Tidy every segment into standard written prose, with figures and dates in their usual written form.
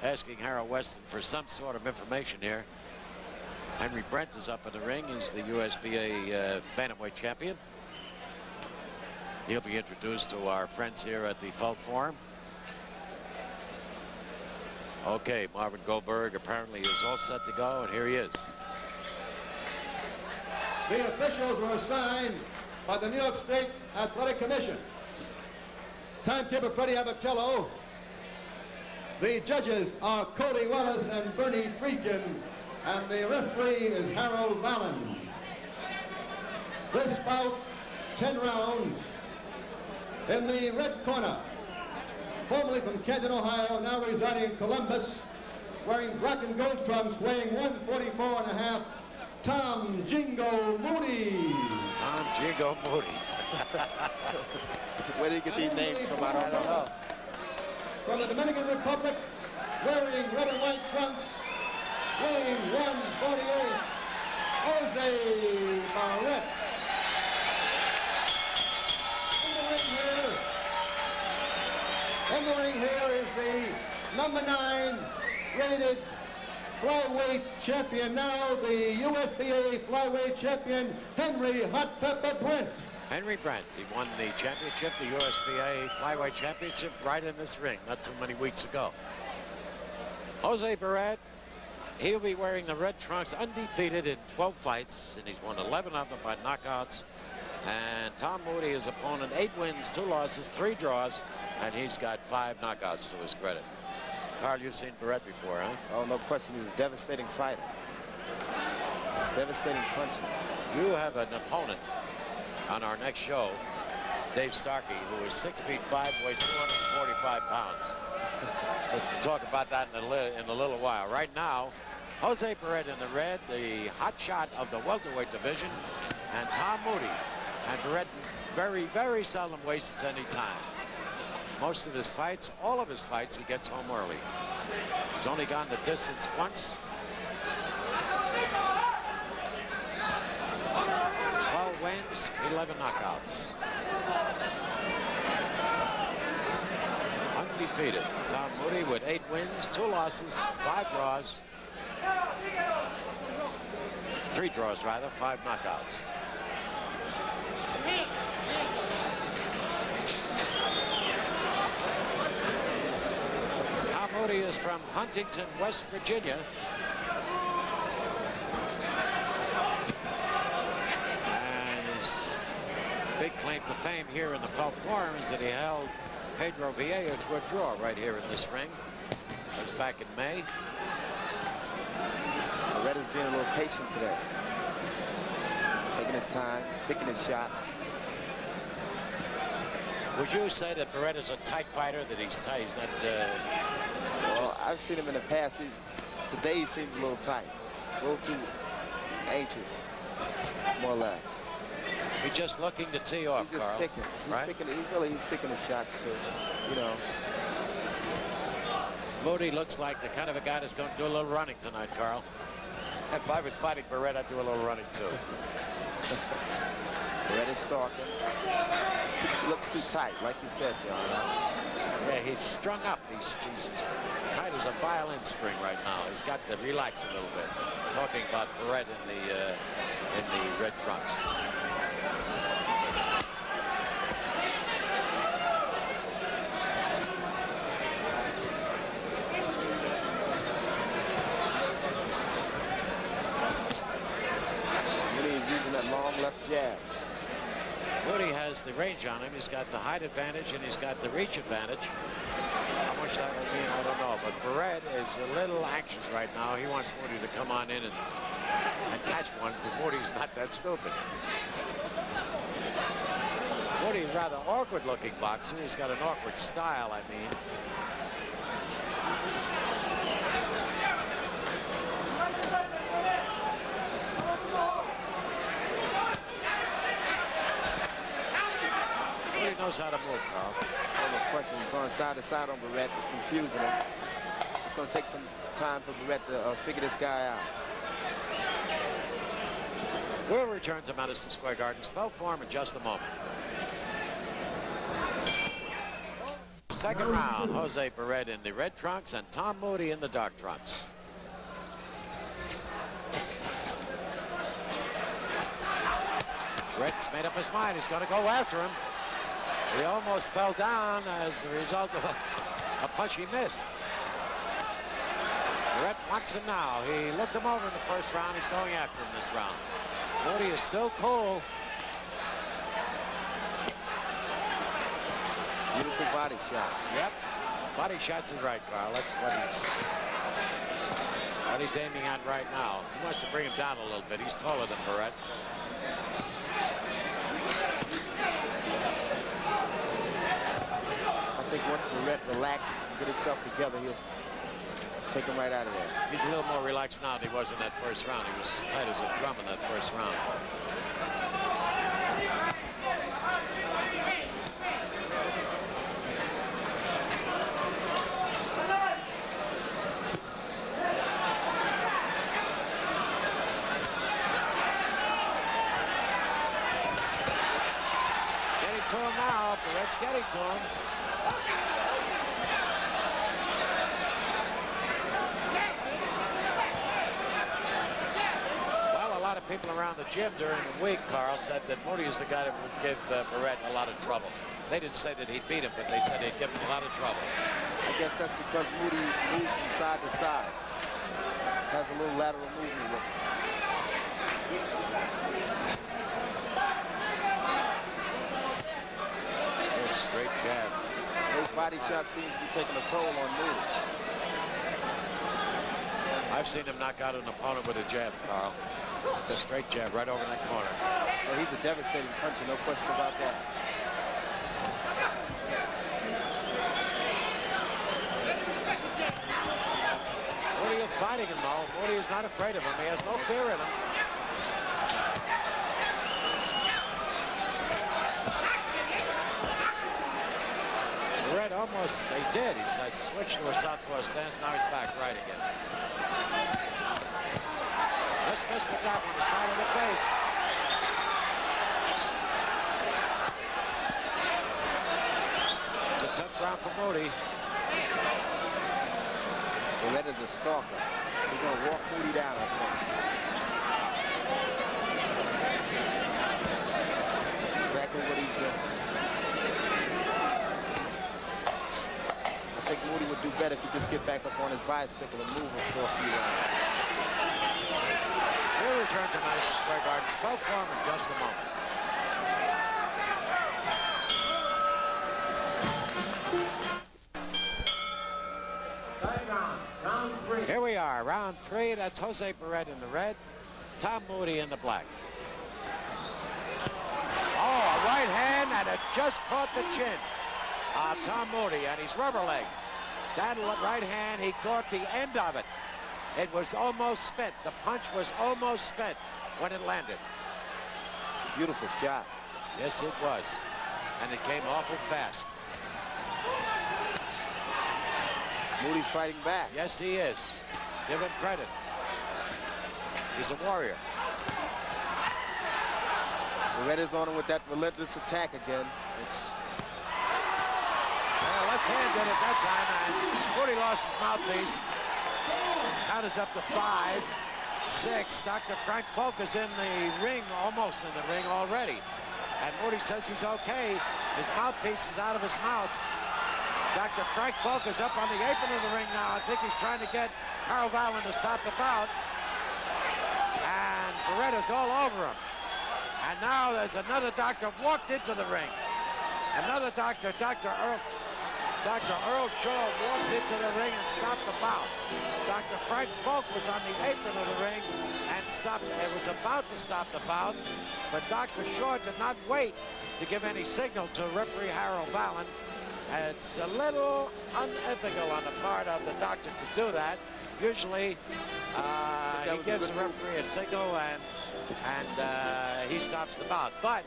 asking Harold Weston for some sort of information here. Henry Brent is up in the ring. He's the USBA bantamweight champion. He'll be introduced to our friends here at the Felt Forum. Okay, Marvin Goldberg apparently is all set to go, and here he is. The officials were assigned by the New York State Athletic Commission. Timekeeper Freddie Abacello. The judges are Cody Wallace and Bernie Friedkin, and the referee is Harold Vallon. This bout, 10 rounds. In the red corner, formerly from Canton, Ohio, now residing in Columbus, wearing black and gold trunks, weighing 144.5, Tom Jingo Moody. Tom Jingo Moody. Where did he get these names from? I don't know. From the Dominican Republic, wearing red and white trunks, weighing 148, Jose Baret. In the ring here is the number 9 rated flyweight champion, now the USBA flyweight champion, Henry Hot Pepper Brent. Henry Brent, he won the championship, the USBA flyweight championship, right in this ring not too many weeks ago. Jose Baret, he'll be wearing the red trunks, undefeated in 12 fights, and he's won 11 of them by knockouts. And Tom Moody, his opponent, 8 wins, 2 losses, 3 draws, and he's got 5 knockouts to his credit. Carl, you've seen Baret before, huh? Oh, no question. He's a devastating fighter. Devastating puncher. You have an opponent on our next show, Dave Starkey, who is 6'5", weighs 245 pounds. We'll talk about that in a little while. Right now, Jose Baret in the red, the hot shot of the welterweight division, and Tom Moody. And Baret very, very seldom wastes any time. Most of his fights, all of his fights, he gets home early. He's only gone the distance once. 12 wins, 11 knockouts. Undefeated. Tom Moody with 8 wins, 2 losses, 5 draws. 3 draws, rather, 5 knockouts. Tom Moody is from Huntington, West Virginia. And his big claim to fame here in the Felt Forum is that he held Pedro Vieira to a draw right here in this ring. It was back in May. Red is being a little patient today. Taking his time, picking his shots. Would you say that Baret is a tight fighter, that he's tight, he's not... Well, I've seen him in the past. Today he seems a little tight, a little too anxious, more or less. He's just looking to tee off, He's just Carl. picking. He's picking his shots too, you know. Moody looks like the kind of a guy that's going to do a little running tonight, Carl. If I was fighting Baret, I'd do a little running too. Baret is stalking. He looks too tight, like you said, John. Yeah, he's strung up. He's tight as a violin string right now. He's got to relax a little bit. Talking about Baret in the red trunks. Using that long left jab. Moody has the range on him. He's got the height advantage and he's got the reach advantage. How much that will mean, I don't know. But Baret is a little anxious right now. He wants Moody to come on in and catch one, but Moody's not that stupid. Moody's a rather awkward-looking boxer. He's got an awkward style, I mean. He knows how to move, Carl. No question. He's going side to side on Baret. It's confusing him. It's going to take some time for Baret to figure this guy out. We'll return to Madison Square Garden's Felt Forum in just a moment. second round. Jose Baret in the red trunks and Tom Moody in the dark trunks. Baret's made up his mind. He's going to go after him. He almost fell down as a result of a punch he missed. Baret wants him now. He looked him over in the first round. He's going after him this round. Moody is still cool. Beautiful body shots. Yep. Body shots is right, Carl. That's what he's aiming at right now. He wants to bring him down a little bit. He's taller than Baret. I think once Baret relaxes and get himself together, he'll take him right out of there. He's a little more relaxed now than he was in that first round. He was tight as a drum in that first round. Getting to him now. Baret's getting to him. People around the gym during the week, Carl, said that Moody is the guy that would give Baret a lot of trouble. They didn't say that he'd beat him, but they said he'd give him a lot of trouble. I guess that's because Moody moves from side to side. Has a little lateral movement with him. Straight jab. Those body shots seem to be taking a toll on Moody. I've seen him knock out an opponent with a jab, Carl. A straight jab right over that corner. Well, he's a devastating puncher, no question about that. Moody is fighting him, though. Moody is not afraid of him. He has no fear in him. Baret almost, he did. He's switched to a southpaw stance. Now he's back right again. Just missed the top on the side of the face. It's a tough round for Moody. Baret is a stalker. He's going to walk Moody down at first. That's exactly what he's doing. I think Moody would do better if he just get back up on his bicycle and move him for a few rounds. We'll return to Madison Square Garden Spell Forum in just a moment. Round three. Here we are, round three. That's Jose Baret in the red, Tom Moody in the black. Oh, a right hand, and it just caught the chin of Tom Moody, and he's rubber legged. That right hand, he caught the end of it. It was almost spent. The punch was almost spent when it landed. Beautiful shot. Yes, it was. And it came awful fast. Moody's fighting back. Yes, he is. Give him credit. He's a warrior. Baret is on him with that relentless attack again. Well, left hand did it that time, and Moody lost his mouthpiece. Count is up to 5, 6. Dr. Frank Folk is in the ring, almost in the ring already. And Moody says he's okay. His mouthpiece is out of his mouth. Dr. Frank Folk is up on the apron of the ring now. I think he's trying to get Harold Vallon to stop the bout. And Baret is all over him. And now there's another doctor walked into the ring. Another doctor, Dr. Earl Shaw walked into the ring and stopped the bout. Dr. Frank Folk was on the apron of the ring and stopped. It was about to stop the bout, but Dr. Shaw did not wait to give any signal to referee Harold Vallon. It's a little unethical on the part of the doctor to do that. Usually, he gives the referee a signal and he stops the bout. But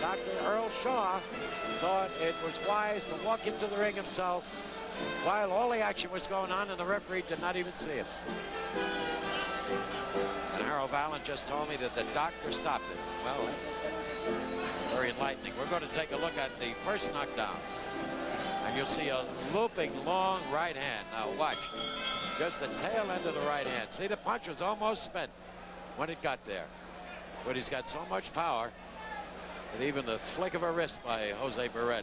Dr. Earl Shaw thought it was wise to walk into the ring himself while all the action was going on, and the referee did not even see him. And Harold Vallon just told me that the doctor stopped it. Well, that's very enlightening. We're going to take a look at the first knockdown. And And you'll see a looping long right hand. Now watch. Just the tail end of the right hand. See, the punch was almost spent when it got there. But he's got so much power that even the flick of a wrist by Jose Baret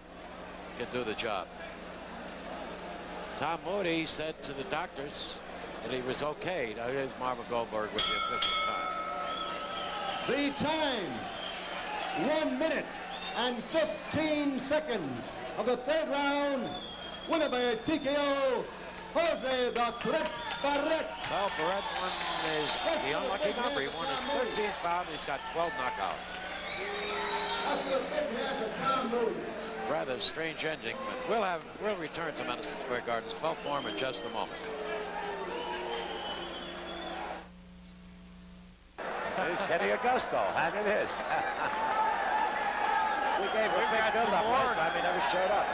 can do the job. Tom Moody said to the doctors that he was okay. Now here's Marvin Goldberg with the official time. The time, 1 minute and 15 seconds of the third round. Winner by TKO, Jose the Threat Baret. So Baret won the unlucky number. He won his 13th bout. He's got 12 knockouts. After the big hand of Tom Moody. Rather strange ending, but we'll return to Madison Square Garden's 12th form in just a moment. There's Kenny Augusto hanging his. We gave a big build-up last time. He never showed up.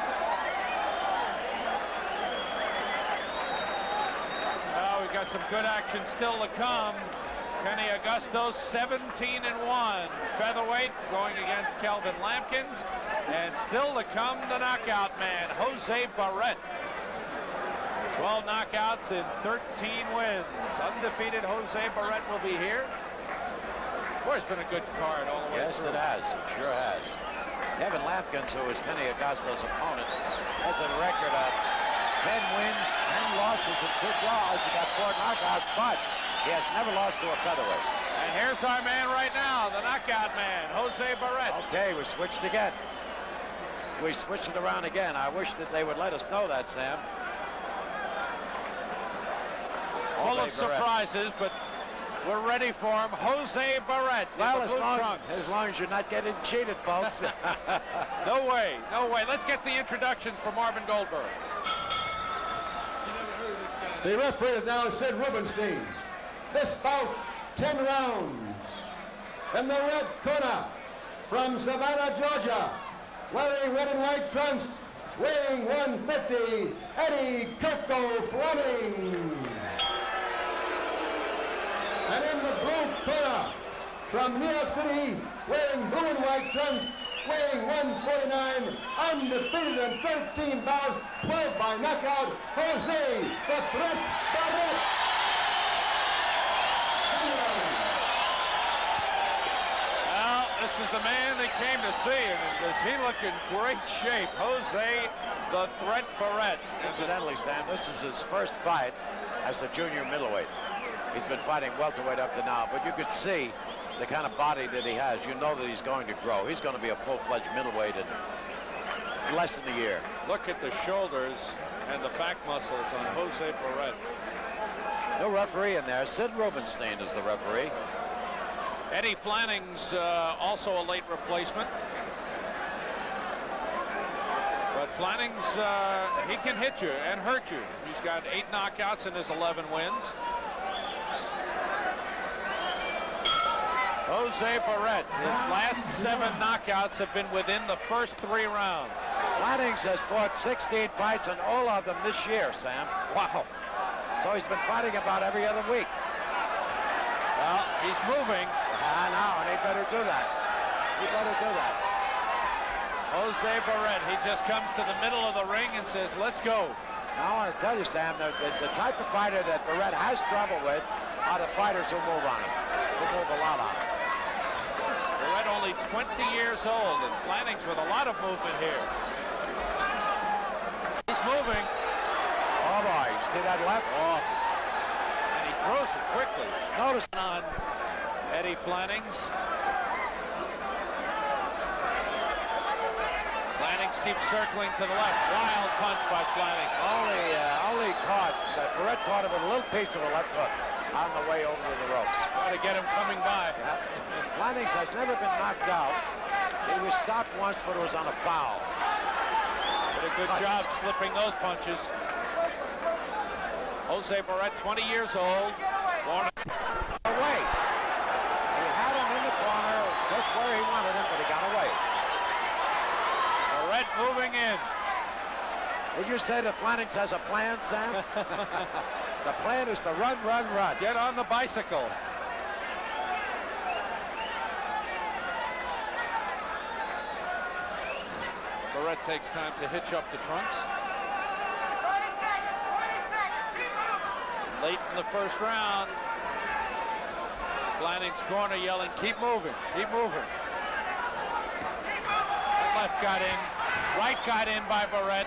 Well, we've got some good action still to come. Kenny Augusto, 17-1. Featherweight going against Kelvin Lampkins. And still to come, the knockout man, Jose Baret. 12 knockouts in 13 wins. Undefeated Jose Baret will be here. Boy, it's been a good card all the way Yes, through. it has. It sure has. Kevin Lampkins, who was Kenny Augusto's opponent, has a record of 10 wins, 10 losses, and 2 draws. He got 4 knockouts, but he has never lost to a featherweight. And here's our man right now, the knockout man, Jose Baret. Okay, we switched again. We switched it around again. I wish that they would let us know that, Sam. Full Jose of Baret. surprises, but we're ready for him. Jose Baret. Well, as long as you're not getting cheated, folks. No way, no way. Let's get the introductions for Marvin Goldberg. The referee is now Sid Rubenstein. This bout, 10 rounds. In the red corner, from Savannah, Georgia, wearing red and white trunks, weighing 150, Eddie Kirko Fleming. And in the blue corner, from New York City, wearing blue and white trunks, weighing 149, undefeated in 13 bouts, 12 by knockout, Jose the Threat Baret. Well, this is the man they came to see, and does he look in great shape? Jose the Threat Baret. Incidentally, Sam, this is his first fight as a junior middleweight. He's been fighting welterweight up to now, but you could see the kind of body that he has. You know that he's going to grow. He's going to be a full-fledged middleweight in less than a year. Look at the shoulders and the back muscles on Jose Baret. No referee in there. Sid Rubenstein is the referee. Eddie Flanning's also a late replacement. But Flanning's, he can hit you and hurt you. He's got 8 knockouts in his 11 wins. Jose Baret, his last 7 knockouts have been within the first 3 rounds. Flannings has fought 16 fights and all of them this year, Sam. Wow. So he's been fighting about every other week. Well, he's moving. I know, and he better do that. He better do that. Jose Baret, he just comes to the middle of the ring and says, let's go. Now, I want to tell you, Sam, the type of fighter that Baret has trouble with are the fighters who move on him, who move a lot on him. Baret only 20 years old, and Flanning's with a lot of movement here. He's moving. Oh, boy, you see that left? Oh. And he throws it quickly. Notice On Eddie Flannings. Flannings keeps circling to the left. Wild punch by Flannings. only caught, Baret caught him with a little piece of a left hook on the way over to the ropes. Try to get him coming by. Yeah. Flannings has never been knocked out. He was stopped once, but it was on a foul. Did a good job slipping those punches. Jose Baret, 20 years old. Born Away. He had him in the corner, just where he wanted him, but he got away. Baret moving in. Would you say that Flannings has a plan, Sam? The plan is to run, run, run. Get on the bicycle. Baret takes time to hitch up the trunks. late in the first round. Flanning's corner yelling, keep moving, keep moving. That left got in. Right got in by Baret.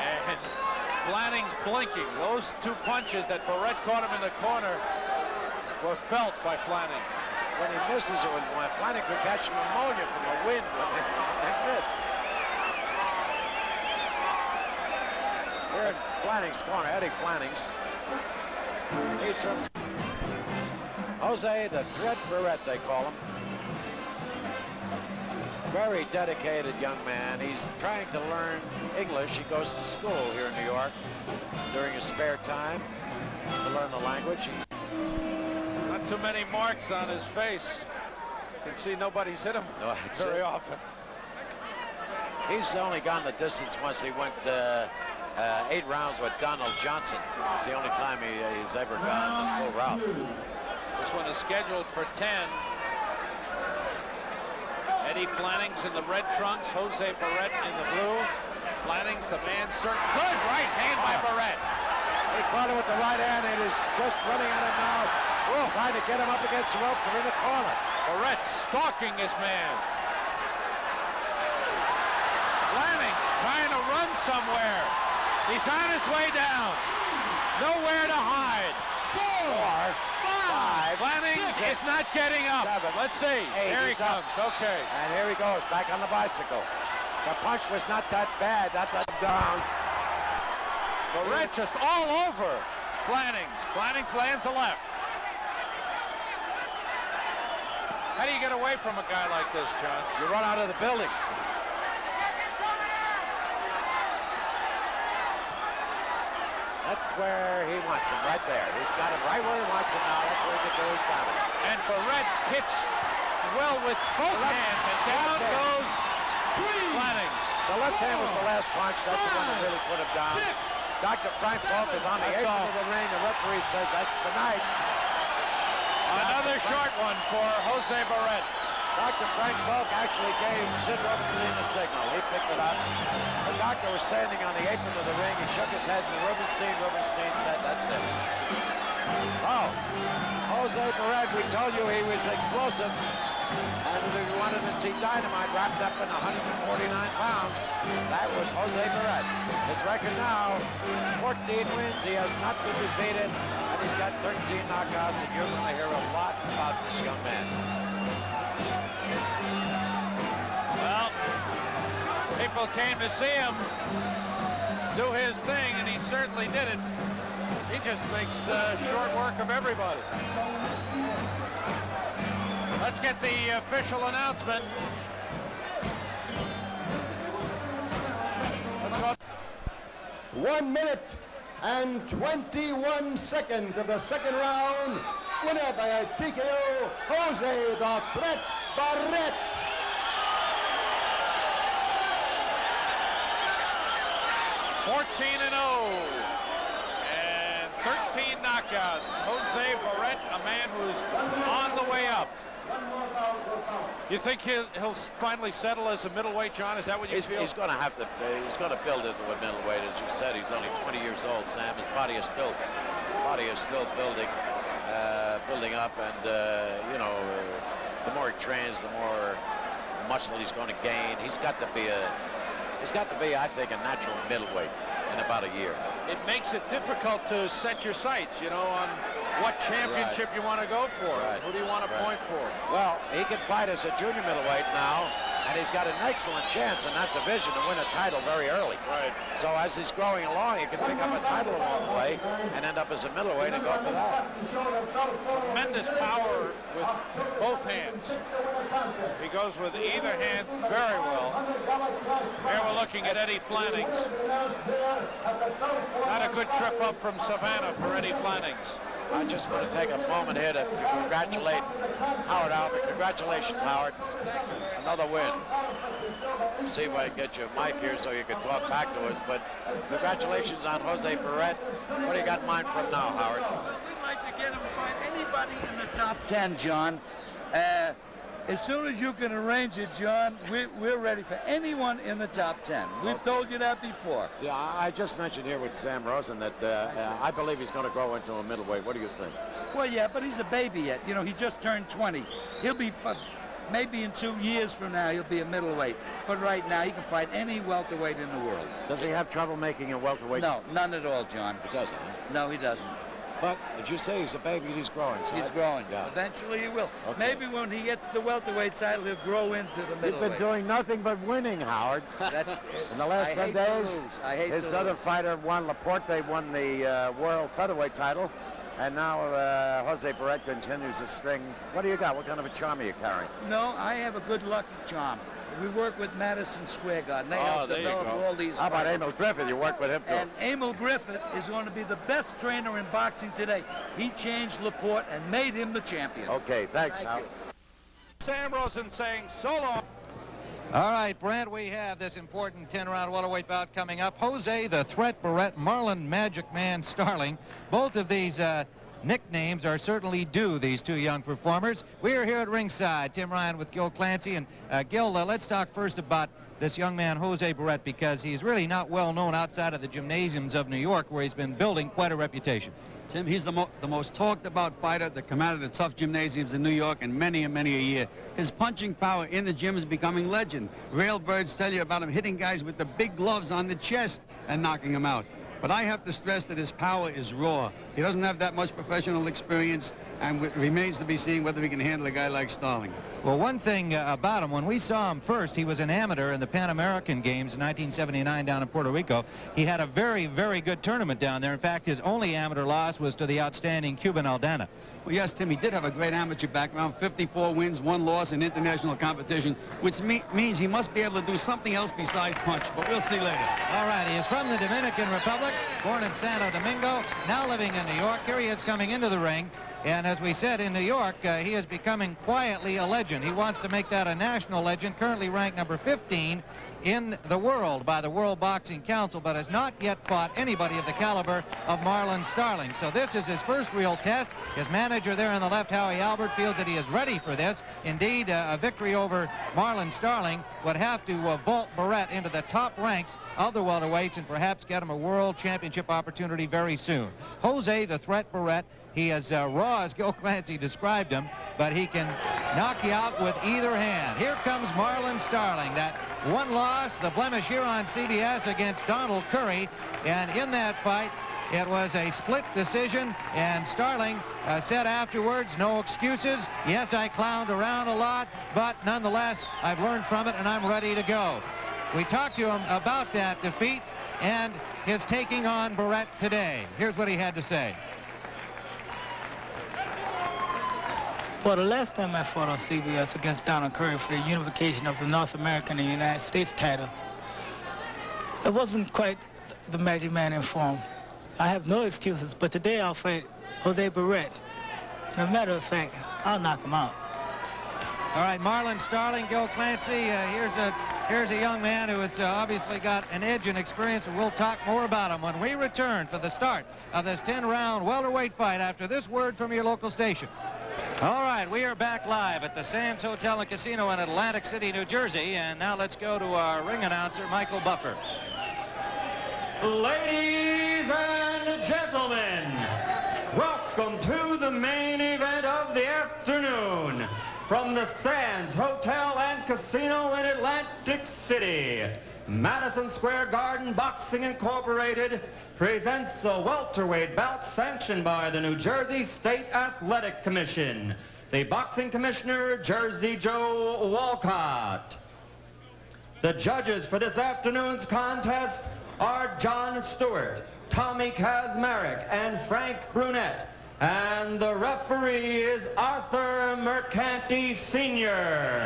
And Flanning's blinking. Those two punches that Baret caught him in the corner were felt by Flanning's. When he misses it, when Flanning could catch pneumonia from the wind when they miss. Here in Flanning's corner, Eddie Flanning's. He's from Jose the Threat Baret, they call him. Very dedicated young man. He's trying to learn English. He goes to school here in New York during his spare time to learn the language. Not too many marks on his face. You can see nobody's hit him very often. He's only gone the distance once. He went 8 rounds with Donald Johnson. It's the only time he's ever gone the full route. This one is scheduled for 10. Eddie Flanning's in the red trunks, Jose Baret in the blue. Flanning's the man certain. Good right hand by Baret. He caught him with the right hand and is just running at him now. Trying to get him up against the ropes and in the corner. Baret stalking his man. Flanning trying to run somewhere. He's on his way down. Nowhere to hide. 4, 5, Flanning is not getting up. 7, Let's see. 8, Here he comes. Okay. And here he goes, back on the bicycle. The punch was not that bad. That down. Baret just all over Flanning. Flanning lands a left. How do you get away from a guy like this, John? You run out of the building. That's where he wants him, right there. He's got him right where he wants him now. That's where he can do his damage. And Baret hits well with both hands, and down goes Flanning's. The left hand was the last punch. That's the one that really put him down. Dr. Frank Falk is on the apron of the ring. The referee says that's the night. Another short one for Jose Baret. Dr. Frank Falk actually gave Sid Rubenstein the signal. He picked it up. The doctor was standing on the apron of the ring. He shook his head to Rubenstein. Rubenstein said, that's it. Oh, Jose Baret, we told you he was explosive. And we wanted to see dynamite wrapped up in 149 pounds. That was Jose Baret. His record now, 14 wins. He has not been defeated. And he's got 13 knockouts. And you're going to hear a lot about this young man. Well, people came to see him do his thing, and he certainly did it. He just makes short work of everybody. Let's get the official announcement. Let's go. 1 minute and 21 seconds of the second round. Winner by a TKO, Jose the Threat Baret. (14-0) and 13 knockouts. Jose Baret, a man who's on the way up. You think he'll finally settle as a middleweight, John? Is that what you feel? He's going to have to. He's going to build into a middleweight, as you said. He's only 20 years old, Sam. His body is still building, building up, and you know, the more he trains, the more muscle he's going to gain. He's got to be, I think, a natural middleweight in about a year. It makes it difficult to set your sights, you know, on what championship you want to go for. Right. Who do you want to point for? Well, he can fight as a junior middleweight now, and he's got an excellent chance in that division to win a title very early. Right. So as he's growing along, he can pick up a title along the way and end up as a middleweight and go for that. Tremendous power with both hands. He goes with either hand very well. Here we're looking at Eddie Flanning's. Not a good trip up from Savannah for Eddie Flanning's. I just want to take a moment here to congratulate Howard Albert. Congratulations, Howard. Another win. See if I can get you a mic here so you can talk back to us. But congratulations on Jose Baret. What do you got in mind from now, Howard? We'd like to get him to fight anybody in the top 10, John. As soon as you can arrange it, John, we're ready for anyone in the top 10. We've told you that before. Yeah, I just mentioned here with Sam Rosen that I believe he's going to grow into a middleweight. What do you think? Well, yeah, but he's a baby yet. You know, he just turned 20. He'll be, maybe in 2 years from now, he'll be a middleweight. But right now, he can fight any welterweight in the world. Does he have trouble making a welterweight? No, none at all, John. He doesn't, huh? No, he doesn't. But, as you say, he's a baby, he's growing. So He's growing. Yeah. Eventually he will. Okay. Maybe when he gets the welterweight title, he'll grow into the middleweight. You've been doing nothing but winning, Howard. That's in the last 10 days. I hate his to other lose. fighter won. Laporte won the world featherweight title. And now Jose Baret continues a string. What do you got? What kind of a charm are you carrying? No, I have a good luck charm. We work with Madison Square Garden. They help develop all these. How about Emil Griffith? You work with him too. And Emil Griffith is going to be the best trainer in boxing today. He changed Laporte and made him the champion. Okay, thanks, Howard. Sam Rosen saying so long. All right, Brent, we have this important 10-round welterweight bout coming up. Jose the Threat Baret, Marlon Magic Man Starling. Both of these nicknames are certainly due, these two young performers. We are here at ringside. Tim Ryan with Gil Clancy. And Gil, let's talk first about this young man, Jose Baret, because he's really not well known outside of the gymnasiums of New York, where he's been building quite a reputation. Tim, he's the most talked about fighter that come out of the tough gymnasiums in New York and many a year. His punching power in the gym is becoming legend. Railbirds tell you about him hitting guys with the big gloves on the chest and knocking them out. But I have to stress that his power is raw. He doesn't have that much professional experience, and it remains to be seen whether he can handle a guy like Starling. Well, one thing about him, when we saw him first, he was an amateur in the Pan American Games in 1979 down in Puerto Rico. He had a very good tournament down there. In fact, his only amateur loss was to the outstanding Cuban Aldana. Well, yes, Tim, he did have a great amateur background, 54 wins, 1 loss in international competition, which means he must be able to do something else besides punch, but we'll see later. All right, he is from the Dominican Republic, born in Santo Domingo, now living in New York. Here he is coming into the ring, and as we said, in New York, he is becoming quietly a legend. He wants to make that a national legend, currently ranked number 15 in the world by the World Boxing Council, but has not yet fought anybody of the caliber of Marlon Starling. So this is his first real test. His manager there on the left, Howie Albert, feels that he is ready for this. Indeed, a victory over Marlon Starling would have to vault Baret into the top ranks of the welterweights and perhaps get him a world championship opportunity very soon. Jose the Threat Baret, he is raw as Gil Clancy described him, but he can knock you out with either hand. Here comes Marlon Starling. That one loss, the blemish here on CBS against Donald Curry, and in that fight, it was a split decision, and Starling said afterwards, no excuses. Yes, I clowned around a lot, but nonetheless, I've learned from it, and I'm ready to go. We talked to him about that defeat and his taking on Baret today. Here's what he had to say. Well, the last time I fought on CBS against Donald Curry for the unification of the North American and United States title, it wasn't quite the Magic Man in form. I have no excuses, but today I'll fight Jose Baret. As a matter of fact, I'll knock him out. All right, Marlon Starling, Gil Clancy, here's a young man who has obviously got an edge and experience, and we'll talk more about him when we return for the start of this 10-round welterweight fight after this word from your local station. All right, we are back live at the Sands Hotel and Casino in Atlantic City, New Jersey, and now let's go to our ring announcer, Michael Buffer. Ladies and gentlemen, welcome to the main event of the afternoon from the Sands Hotel and Casino in Atlantic City. Madison Square Garden Boxing Incorporated presents a welterweight bout sanctioned by the New Jersey State Athletic Commission. The boxing commissioner, Jersey Joe Walcott. The judges for this afternoon's contest are John Stewart, Tommy Kazmarek, and Frank Brunette. And the referee is Arthur Mercanti Sr.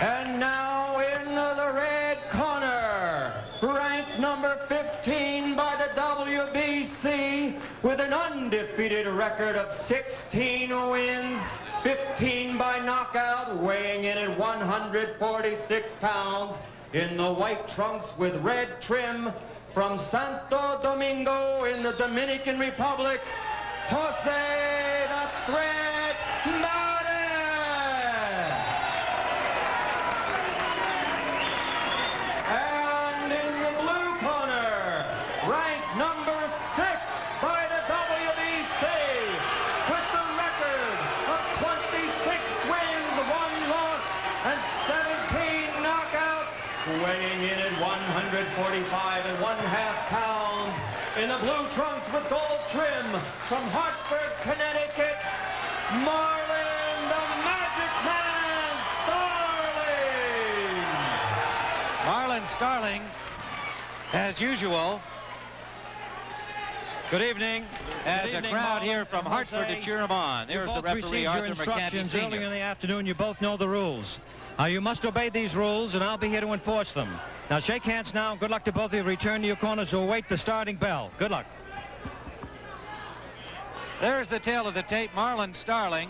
And now in the red corner, ranked number 15 by the WBC with an undefeated record of 16 wins, 15 by knockout, weighing in at 146 pounds, in the white trunks with red trim, from Santo Domingo in the Dominican Republic, Jose the Threat Baret. weighing in at 145 1/2 pounds, in the blue trunks with gold trim, from Hartford, Connecticut, Marlin the Magic Man Starling! Marlin Starling, as usual, good evening. Has a crowd here from Hartford to cheer him on. There's the referee, Arthur McCanty Sr. Earlier in the afternoon, you both know the rules. You must obey these rules, and I'll be here to enforce them. Now, shake hands now. Good luck to both of you. Return to your corners to await the starting bell. Good luck. There's the tail of the tape. Marlin Starling,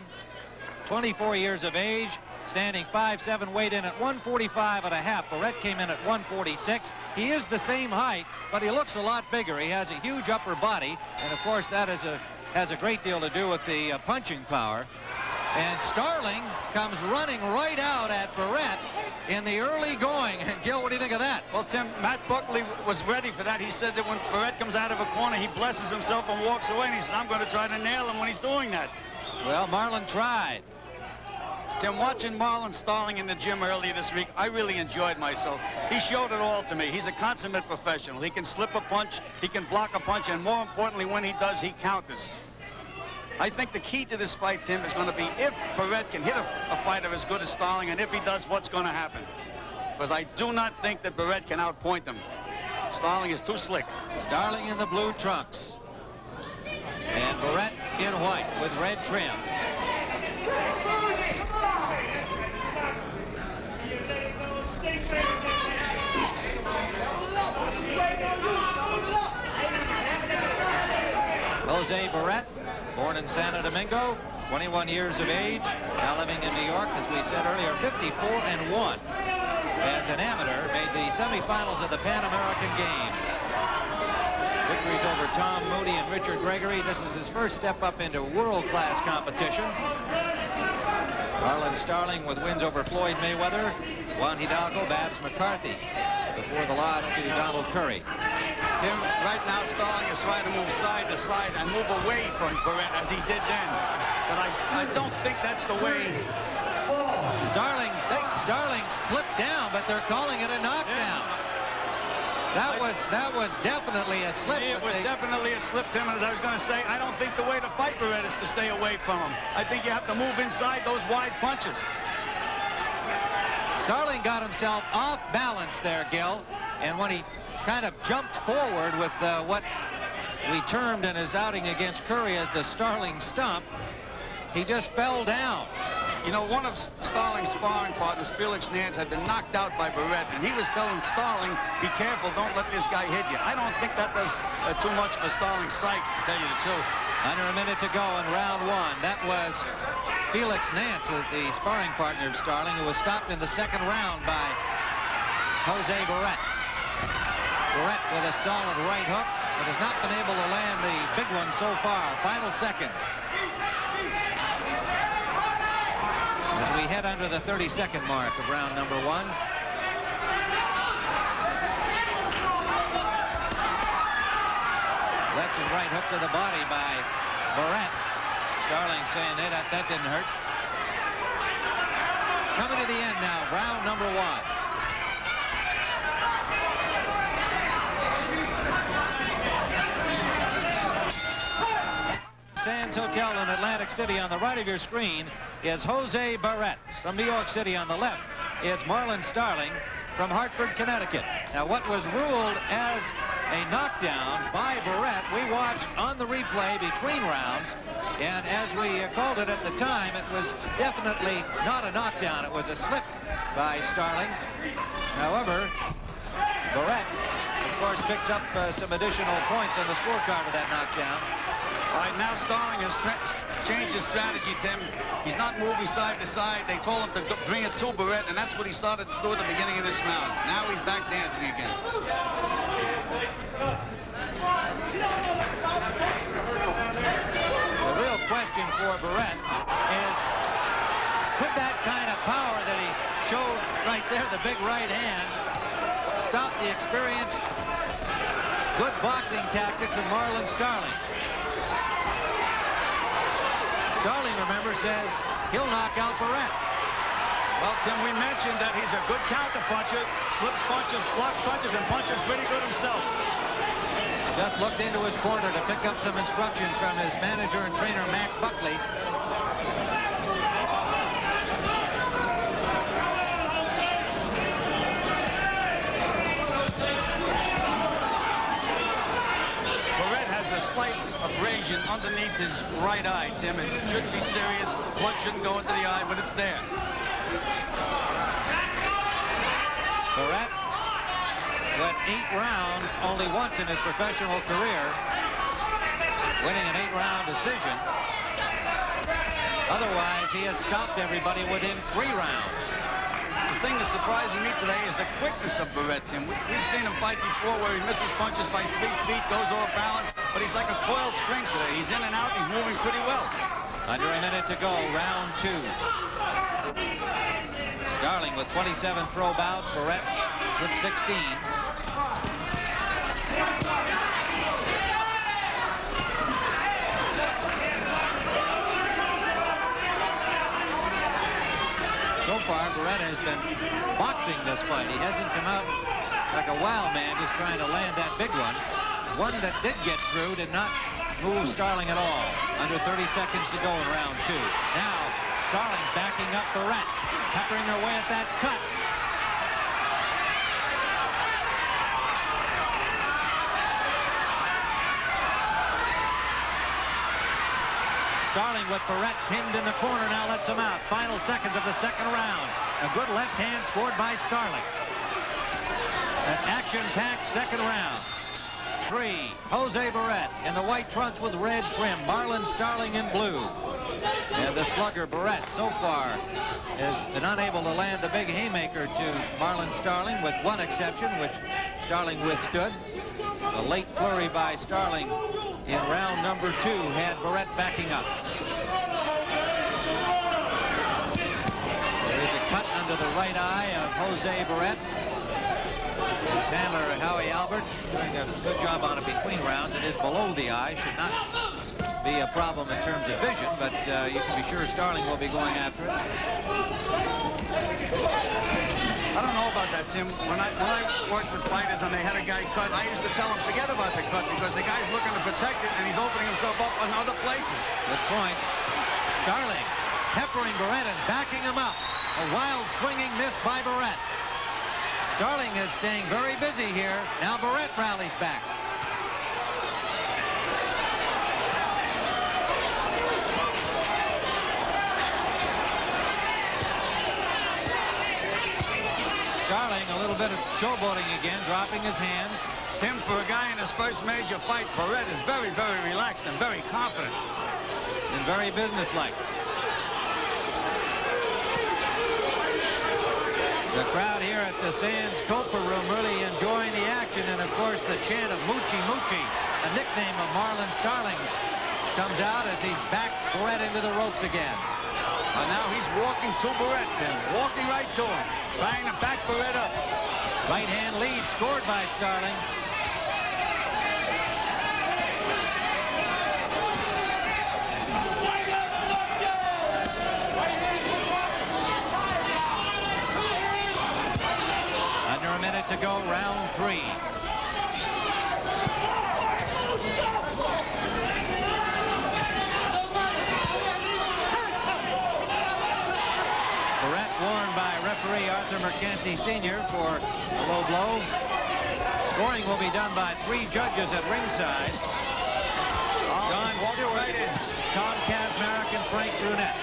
24 years of age, standing 5'7", weighed in at 145 1/2. Baret came in at 146. He is the same height, but he looks a lot bigger. He has a huge upper body, and of course that has a great deal to do with the punching power. And Starling comes running right out at Baret in the early going. And Gil, what do you think of that? Well, Tim, Matt Buckley was ready for that. He said that when Baret comes out of a corner, he blesses himself and walks away, and he says, I'm going to try to nail him when he's doing that. Well, Marlin tried. Tim, watching Marlin Starling in the gym earlier this week, I really enjoyed myself. He showed it all to me. He's a consummate professional. He can slip a punch, he can block a punch, and more importantly, when he does, he counters. I think the key to this fight, Tim, is going to be if Baret can hit a fighter as good as Starling, and if he does, what's going to happen? Because I do not think that Baret can outpoint him. Starling is too slick. Starling in the blue trunks. And Baret in white with red trim. Jose Baret, born in Santo Domingo, 21 years of age, now living in New York, as we said earlier, 54-1. As an amateur, made the semifinals of the Pan American Games. Victories over Tom Moody and Richard Gregory. This is his first step up into world-class competition. Marlin Starling with wins over Floyd Mayweather, Juan Hidalgo, Babs McCarthy, before the loss to Donald Curry. Tim, right now Starling is trying to move side to side and move away from Baret as he did then. But I don't think that's the way. Starling slipped down, but they're calling it a knockdown. That was definitely a slip. It was definitely a slip, Tim, and as I was going to say, I don't think the way to fight Baret is to stay away from him. I think you have to move inside those wide punches. Starling got himself off balance there, Gil, and when he kind of jumped forward with what we termed in his outing against Curry as the Starling stump, he just fell down. You know, one of Starling's sparring partners, Felix Nance, had been knocked out by Baret, and he was telling Starling, be careful, don't let this guy hit you. I don't think that does too much for Starling's psyche, to tell you the truth. Under a minute to go in round one. That was Felix Nance, the sparring partner of Starling, who was stopped in the second round by Jose Baret. Baret with a solid right hook, but has not been able to land the big one so far. Final seconds. As we head under the 30-second mark of round number one. Left and right hook to the body by Baret. Starling saying that didn't hurt. Coming to the end now, round number one. Sands Hotel in Atlantic City. On the right of your screen is Jose Baret. From New York City on the left, it's Marlin Starling from Hartford, Connecticut. Now, what was ruled as a knockdown by Baret, we watched on the replay between rounds, and as we called it at the time, it was definitely not a knockdown. It was a slip by Starling. However, Baret, of course, picks up some additional points on the scorecard with that knockdown. All right, now Starling has changed his strategy, Tim. He's not moving side to side. They told him to bring it to Baret, and that's what he started to do at the beginning of this round. Now he's back dancing again. The real question for Baret is, could that kind of power that he showed right there, the big right hand, stop the experienced, good boxing tactics of Marlin Starling? Starling, remember, says he'll knock out Baret. Well, Tim, we mentioned that he's a good counter puncher, slips punches, blocks punches, and punches pretty good himself. Just looked into his corner to pick up some instructions from his manager and trainer, Mac Buckley. Baret has a slight abrasion underneath his right eye, Tim. It shouldn't be serious. Blood shouldn't go into the eye, but it's there. Baret went 8 rounds only once in his professional career, winning an 8-round decision. Otherwise, he has stopped everybody within 3 rounds. The thing that's surprising me today is the quickness of Baret, Tim. We've seen him fight before where he misses punches by 3 feet, goes off balance, but he's like a coiled spring today. He's in and out, he's moving pretty well. Under a minute to go, round 2. Starling with 27 pro bouts, Baret with 16. So far, Baret has been boxing this fight. He hasn't come out like a wild man just trying to land that big one. One that did get through did not move Starling at all. Under 30 seconds to go in round 2. Now, Starling backing up Baret, peppering her way at that cut. Starling with Baret pinned in the corner, now lets him out. Final seconds of the second round. A good left hand scored by Starling. An action-packed second round. 3, Jose Baret in the white trunks with red trim. Marlon Starling in blue. And the slugger Baret so far has been unable to land the big haymaker to Marlon Starling, with one exception, which Starling withstood. A late flurry by Starling in round number 2 had Baret backing up. There is a cut under the right eye of Jose Baret. His handler, Howie Albert, doing a good job on it between rounds. It is below the eye. Should not be a problem in terms of vision, but you can be sure Starling will be going after it. I don't know about that, Tim. When I worked with fighters and they had a guy cut, I used to tell them, forget about the cut, because the guy's looking to protect it and he's opening himself up in other places. Good point. Starling peppering Baret and backing him up. A wild swinging miss by Baret. Starling is staying very busy here. Now Baret rallies back. Starling a little bit of showboating again, dropping his hands. Tim, for a guy in his first major fight, Baret is very, very relaxed and very confident. And very businesslike. The crowd here at the Sands Copa Room really enjoying the action, and of course the chant of Moochie Moochie, a nickname of Marlon Starling's, comes out as he backed Baret into the ropes again. And now he's walking to Baret, Tim, walking right to him, trying to back Baret up. Right hand lead scored by Starling. Under a minute to go, round 3. Baret warned by referee Arthur Mercanti Sr. for a low blow. Scoring will be done by 3 judges at ringside. John Stewart, Tom Kazmarek, and Frank Brunette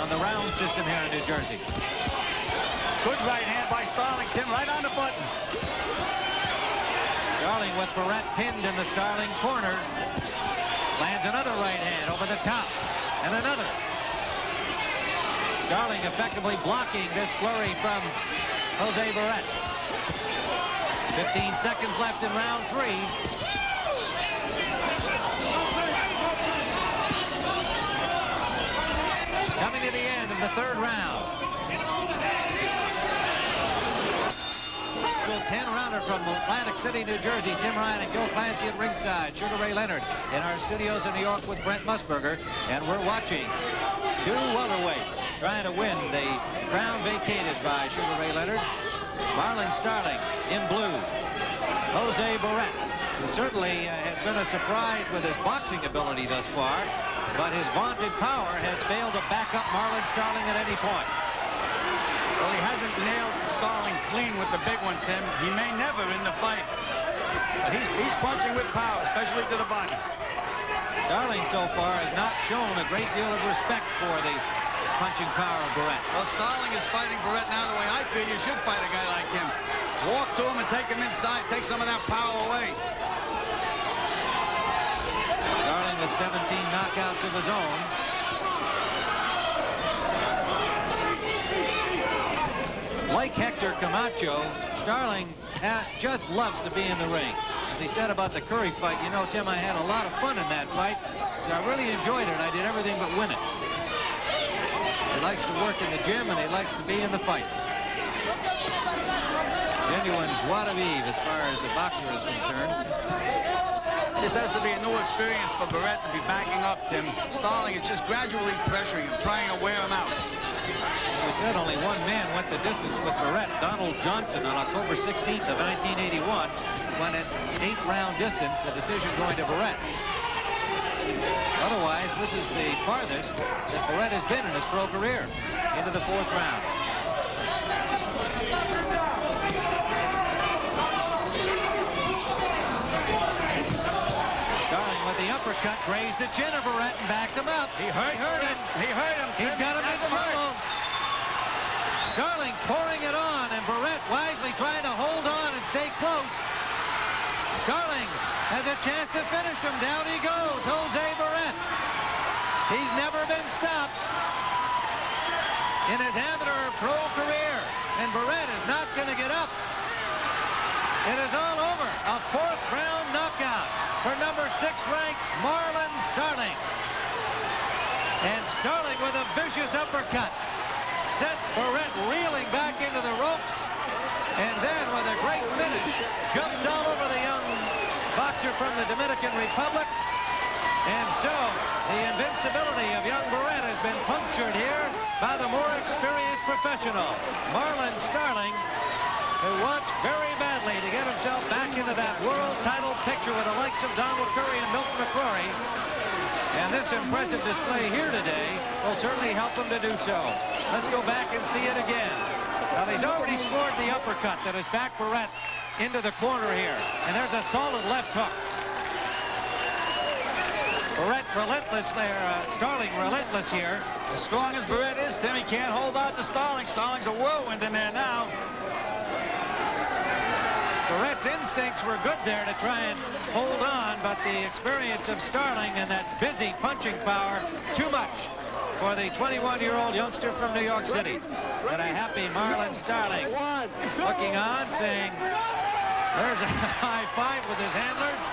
on the round system here in New Jersey. Good right hand by Starling, Tim, right on the button. Starling with Baret pinned in the Starling corner. Lands another right hand over the top. And another. Starling effectively blocking this flurry from Jose Baret. 15 seconds left in round 3. Coming to the end of the third round. 10-rounder from Atlantic City, New Jersey. Tim Ryan and Gil Clancy at ringside. Sugar Ray Leonard in our studios in New York with Brent Musburger. And we're watching Two welterweights trying to win the crown vacated by Sugar Ray Leonard. Marlon Starling in blue. Jose Baret, who certainly has been a surprise with his boxing ability thus far, but his vaunted power has failed to back up Marlon Starling at any point. Well, he hasn't nailed Starling clean with the big one, Tim. He may never in the fight. But he's punching with power, especially to the body. Starling so far has not shown a great deal of respect for the punching power of Baret. Well, Starling is fighting Baret now the way I feel you should fight a guy like him. Walk to him and take him inside, take some of that power away. Starling with 17 knockouts of his own. Like Hector Camacho, Starling just loves to be in the ring. As he said about the Curry fight, you know, Tim, I had a lot of fun in that fight. I really enjoyed it. I did everything but win it. He likes to work in the gym, and he likes to be in the fights. Genuine joie de vivre as far as the boxer is concerned. This has to be a new experience for Baret to be backing up, Tim. Starling is just gradually pressuring him, trying to wear him out. We said only one man went the distance with Baret, Donald Johnson, on October 16th of 1981, went an 8-round distance, a decision going to Baret. Otherwise, this is the farthest that Baret has been in his pro career, into the 4th round. Starling with the uppercut grazed the chin of Baret and backed him up. He hurt him. He hurt him. He's got him in trouble. Starling pouring it on, and Baret wisely trying to hold on and stay close. Starling has a chance to finish him. Down he goes, Jose Baret. He's never been stopped in his amateur pro career, and Baret is not going to get up. It is all over. A 4th round knockout for number 6 ranked Marlon Starling. And Starling with a vicious uppercut sent Baret reeling back into the ropes, and then with a great finish jumped all over the young boxer from the Dominican Republic. And so the invincibility of young Baret has been punctured here by the more experienced professional, Marlon Starling, who wants very badly to get himself back into that world title picture with the likes of Donald Curry and Milton McCrory. And this impressive display here today will certainly help him to do so. Let's go back and see it again. Now, he's already scored the uppercut that has backed Baret into the corner here. And there's a solid left hook. Baret relentless there. Starling relentless here. As strong as Baret is, Tim, he can't hold out to Starling. Starling's a whirlwind in there now. Baret's instincts were good there to try and hold on, but the experience of Starling and that busy punching power, too much for the 21-year-old youngster from New York City. And a happy Marlon Starling looking on, saying, there's a high five with his handlers.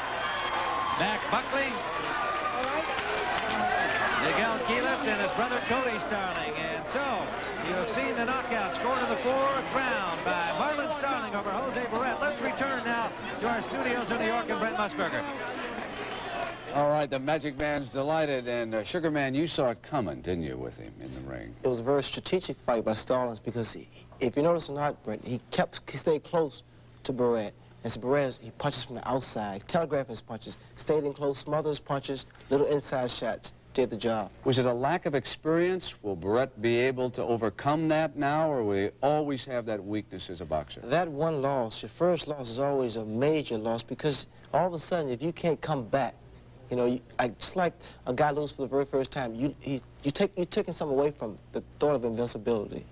Mac Buckley, Miguel Quiles, and his brother Cody Starling. And so you have seen the knockout scored in the 4th round by Marlon Starling over Jose Baret. Let's return now to our studios in New York and Brent Musburger. All right, the Magic Man's delighted, and Sugar Man, you saw it coming, didn't you, with him in the ring? It was a very strategic fight by Starling because if you notice or not, Brent, he stayed close to Baret. And so Baret, he punches from the outside, telegraphing his punches, stayed in close, smothers punches, little inside shots, did the job. Was it a lack of experience? Will Baret be able to overcome that now, or will he always have that weakness as a boxer? That one loss, your first loss, is always a major loss because all of a sudden, if you can't come back, you know, just like a guy loses for the very first time, you're taking something away from the thought of invincibility.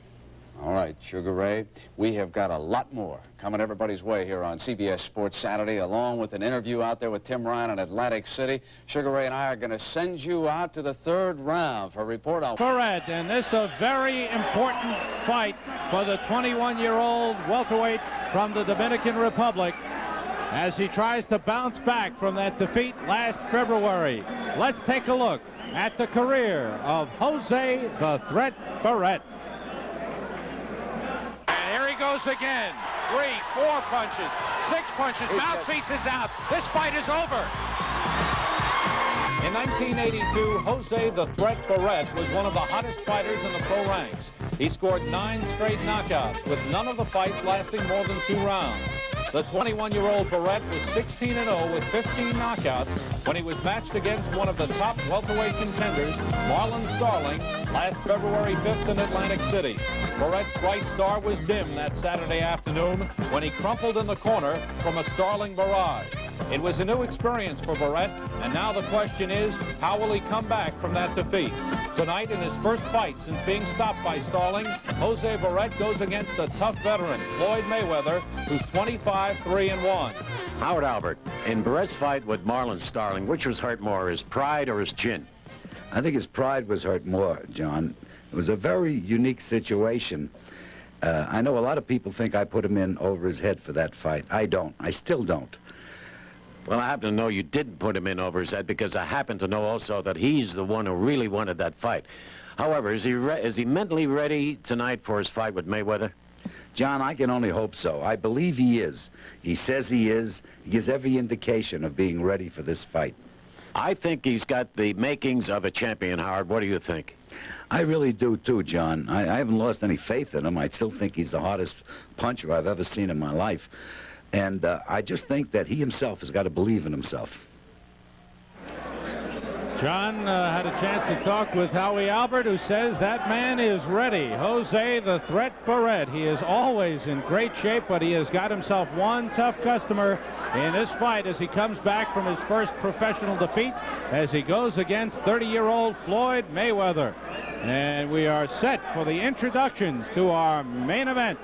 All right, Sugar Ray, we have got a lot more coming everybody's way here on CBS Sports Saturday, along with an interview out there with Tim Ryan in Atlantic City. Sugar Ray and I are going to send you out to the 3rd round for a report on Baret, and this is a very important fight for the 21-year-old welterweight from the Dominican Republic as he tries to bounce back from that defeat last February. Let's take a look at the career of Jose the Threat Baret. Here he goes again. 3, 4 punches, 6 punches. Mouthpiece is out. This fight is over. In 1982, Jose the Threat Baret was one of the hottest fighters in the pro ranks. He scored 9 straight knockouts, with none of the fights lasting more than 2 rounds. The 21-year-old Baret was 16-0 with 15 knockouts when he was matched against one of the top welterweight contenders, Marlon Starling, last February 5th in Atlantic City. Baret's bright star was dim that Saturday afternoon when he crumpled in the corner from a Starling barrage. It was a new experience for Baret, and now the question is, how will he come back from that defeat? Tonight, in his first fight since being stopped by Starling, Jose Baret goes against a tough veteran, Floyd Mayweather, who's 25-3-1. Howard Albert, in Baret's fight with Marlon Starling, which was hurt more, his pride or his chin? I think his pride was hurt more, John. It was a very unique situation. I know a lot of people think I put him in over his head for that fight. I don't. I still don't. Well, I happen to know you didn't put him in over his head because I happen to know also that he's the one who really wanted that fight. However, is he mentally ready tonight for his fight with Mayweather? John, I can only hope so. I believe he is. He says he is. He gives every indication of being ready for this fight. I think he's got the makings of a champion, Howard. What do you think? I really do, too, John. I haven't lost any faith in him. I still think he's the hardest puncher I've ever seen in my life. And I just think that he himself has got to believe in himself. John had a chance to talk with Howie Albert, who says that man is ready. Jose the Threat Baret. He is always in great shape, but he has got himself one tough customer in this fight as he comes back from his first professional defeat as he goes against 30-year-old Floyd Mayweather. And we are set for the introductions to our main event.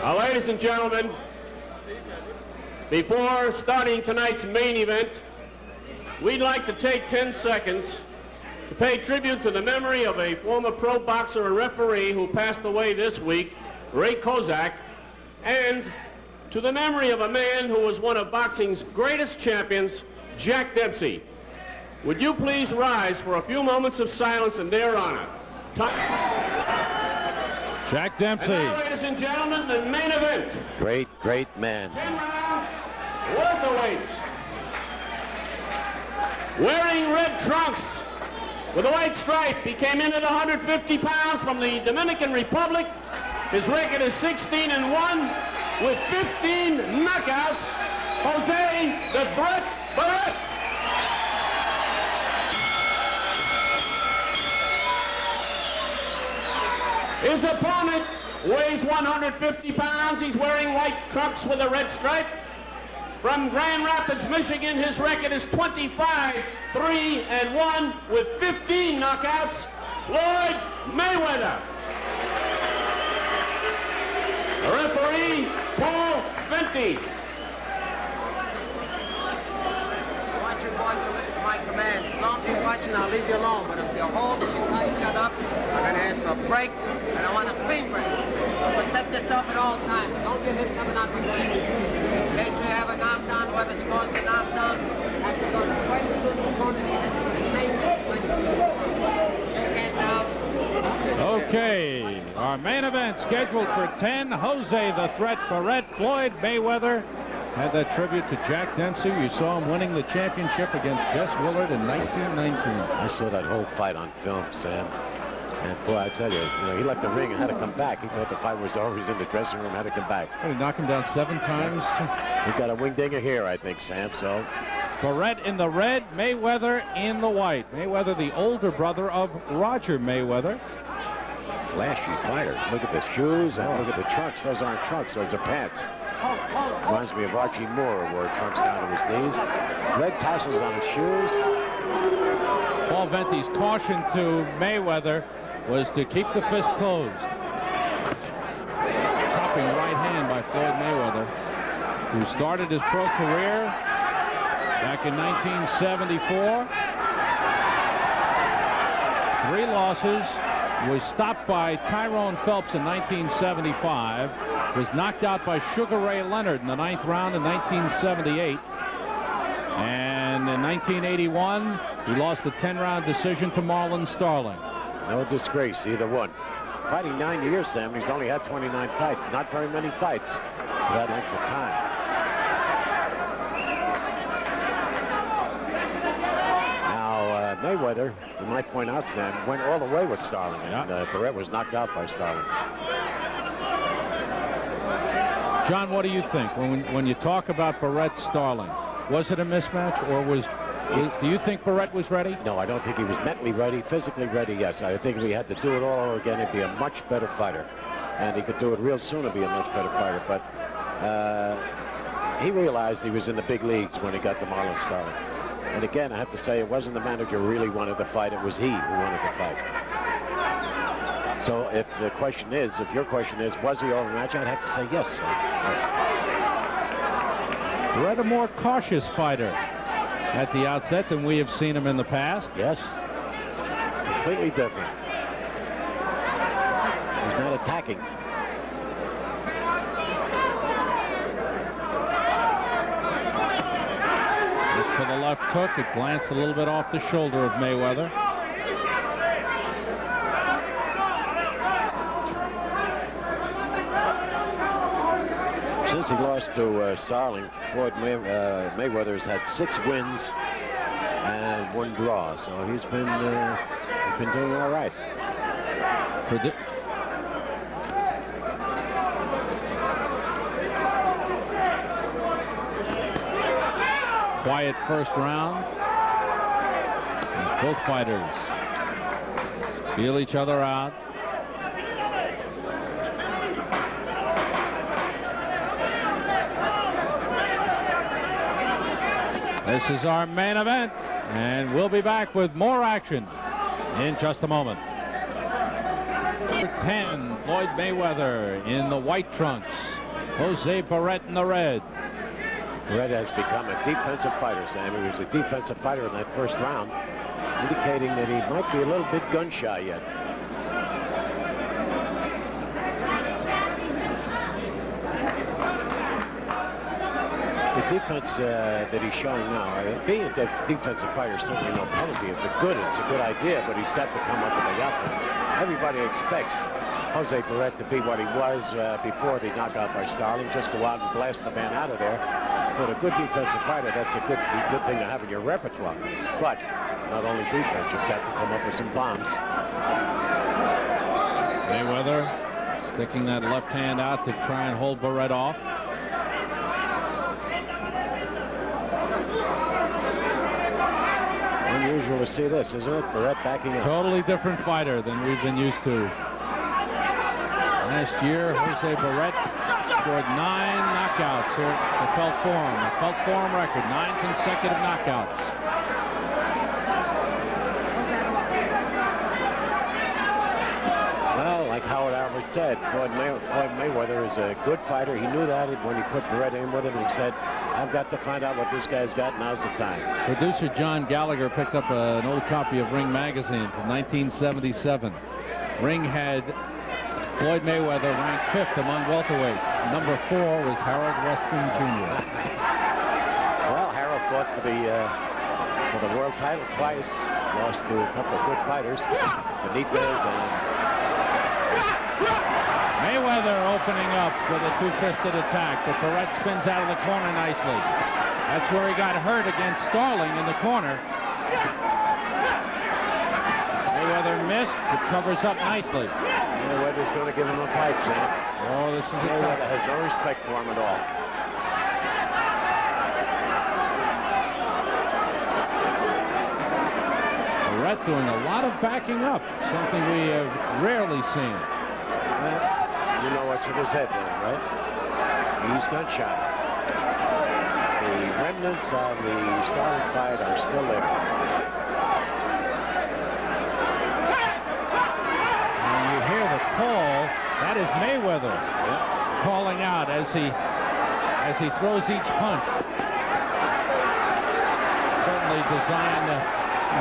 Ladies and gentlemen, before starting tonight's main event, we'd like to take 10 seconds to pay tribute to the memory of a former pro boxer and referee who passed away this week, Ray Kozak, and to the memory of a man who was one of boxing's greatest champions, Jack Dempsey. Would you please rise for a few moments of silence in their honor? Jack Dempsey. And now, ladies and gentlemen, the main event. Great, great man. 10 rounds, welterweights. Wearing red trunks with a white stripe, he came in at 150 pounds from the Dominican Republic. His record is 16-1 with 15 knockouts. Jose the Threat Baret. His opponent weighs 150 pounds. He's wearing white trunks with a red stripe. From Grand Rapids, Michigan, his record is 25-3-1 with 15 knockouts. Floyd Mayweather. The referee, Paul Venti. I want you boys to listen to my commands. As long as you're watching, I'll leave you alone. But if you hold and you tie each other up, I'm going to ask for a break, and I want a clean break. So protect yourself at all times. Don't get hit coming out the way. In case we have a knockdown, whoever scores the knockdown has to go to the fighter's opponent. He has to remain there. Shake hands now. Okay, our main event scheduled for 10. Jose the Threat Baret, Floyd Mayweather. Had that tribute to Jack Dempsey. You saw him winning the championship against Jess Willard in 1919. I saw that whole fight on film, Sam. And boy, I tell you, he left the ring and had to come back. He thought the fight was over. He was in the dressing room, had to come back. He knocked him down 7 times. He got a wing dinger here, I think, Sam. So Baret in the red, Mayweather in the white. Mayweather, the older brother of Roger Mayweather. Flashy fighter. Look at the shoes and look at the trunks. Those aren't trunks, those are pants. Reminds me of Archie Moore, who wore trunks down to his knees. Red tassels on his shoes. Paul Venti's caution to Mayweather was to keep the fist closed. Chopping right hand by Floyd Mayweather, who started his pro career back in 1974. 3 losses. Was stopped by Tyrone Phelps in 1975. Was knocked out by Sugar Ray Leonard in the 9th round in 1978. And in 1981, he lost a 10-round decision to Marlon Starling. No disgrace, either one. fighting 9 years, Sam. He's only had 29 fights. Not very many fights for that length of time. Now, Mayweather, you might point out, Sam, went all the way with Starling, and Baret was knocked out by Starling. John, what do you think when you talk about Baret Starling? Was it a mismatch, or do you think Baret was ready? No, I don't think he was mentally ready. Physically ready, yes. I think if he had to do it all over again, he'd be a much better fighter. And he could do it real soon and be a much better fighter. But he realized he was in the big leagues when he got to Marlon Starling. And again, I have to say, it wasn't the manager who really wanted to fight. It was he who wanted to fight. So if the question is, if your question is, was he overmatched, I'd have to say yes. Yes. Baret, a more cautious fighter at the outset than we have seen him in the past. Yes. Completely different. He's not attacking. Look for the left hook. It glanced a little bit off the shoulder of Mayweather. Since he lost to Starling, Floyd Mayweather's had 6 wins and 1 draw, so he's been doing all right. Quiet first round. Both fighters feel each other out. This is our main event, and we'll be back with more action in just a moment. Number 10, Floyd Mayweather in the white trunks. Jose Baret in the red. Baret has become a defensive fighter, Sam. He was a defensive fighter in that first round, indicating that he might be a little bit gun-shy yet. The defense that he's showing now, being a defensive fighter is certainly no penalty. It's a good idea, but he's got to come up with the offense. Everybody expects Jose Baret to be what he was before the knockout by Starling, just go out and blast the man out of there. But a good defensive fighter, that's a good thing to have in your repertoire. But not only defense, you've got to come up with some bombs. Mayweather sticking that left hand out to try and hold Baret off. Unusual to see this, isn't it? Baret backing up. Totally different fighter than we've been used to. Last year, Jose Baret scored 9 knockouts here at the Felt Forum. The Felt Forum record, 9 consecutive knockouts. Well, like Howard Albert said, Floyd Mayweather is a good fighter. He knew that when he put Baret in with him. He said, I've got to find out what this guy's got. Now's the time. Producer John Gallagher picked up an old copy of Ring magazine from 1977. Ring had Floyd Mayweather ranked 5th among welterweights. Number 4 was Harold Weston Jr. Well, Harold fought for the world title twice. Lost to a couple of good fighters, Benitez and Mayweather opening up with a 2-fisted attack, but Baret spins out of the corner nicely. That's where he got hurt against Starling in the corner. Mayweather missed, but covers up nicely. Mayweather's going to give him a fight, Sam. Oh, this is Mayweather has no respect for him at all. Baret doing a lot of backing up, something we have rarely seen. Well, you know what's in his head then, right? He's gun-shy. The remnants of the Starling fight are still there. And you hear the call. That is Mayweather calling out as he throws each punch. Certainly designed to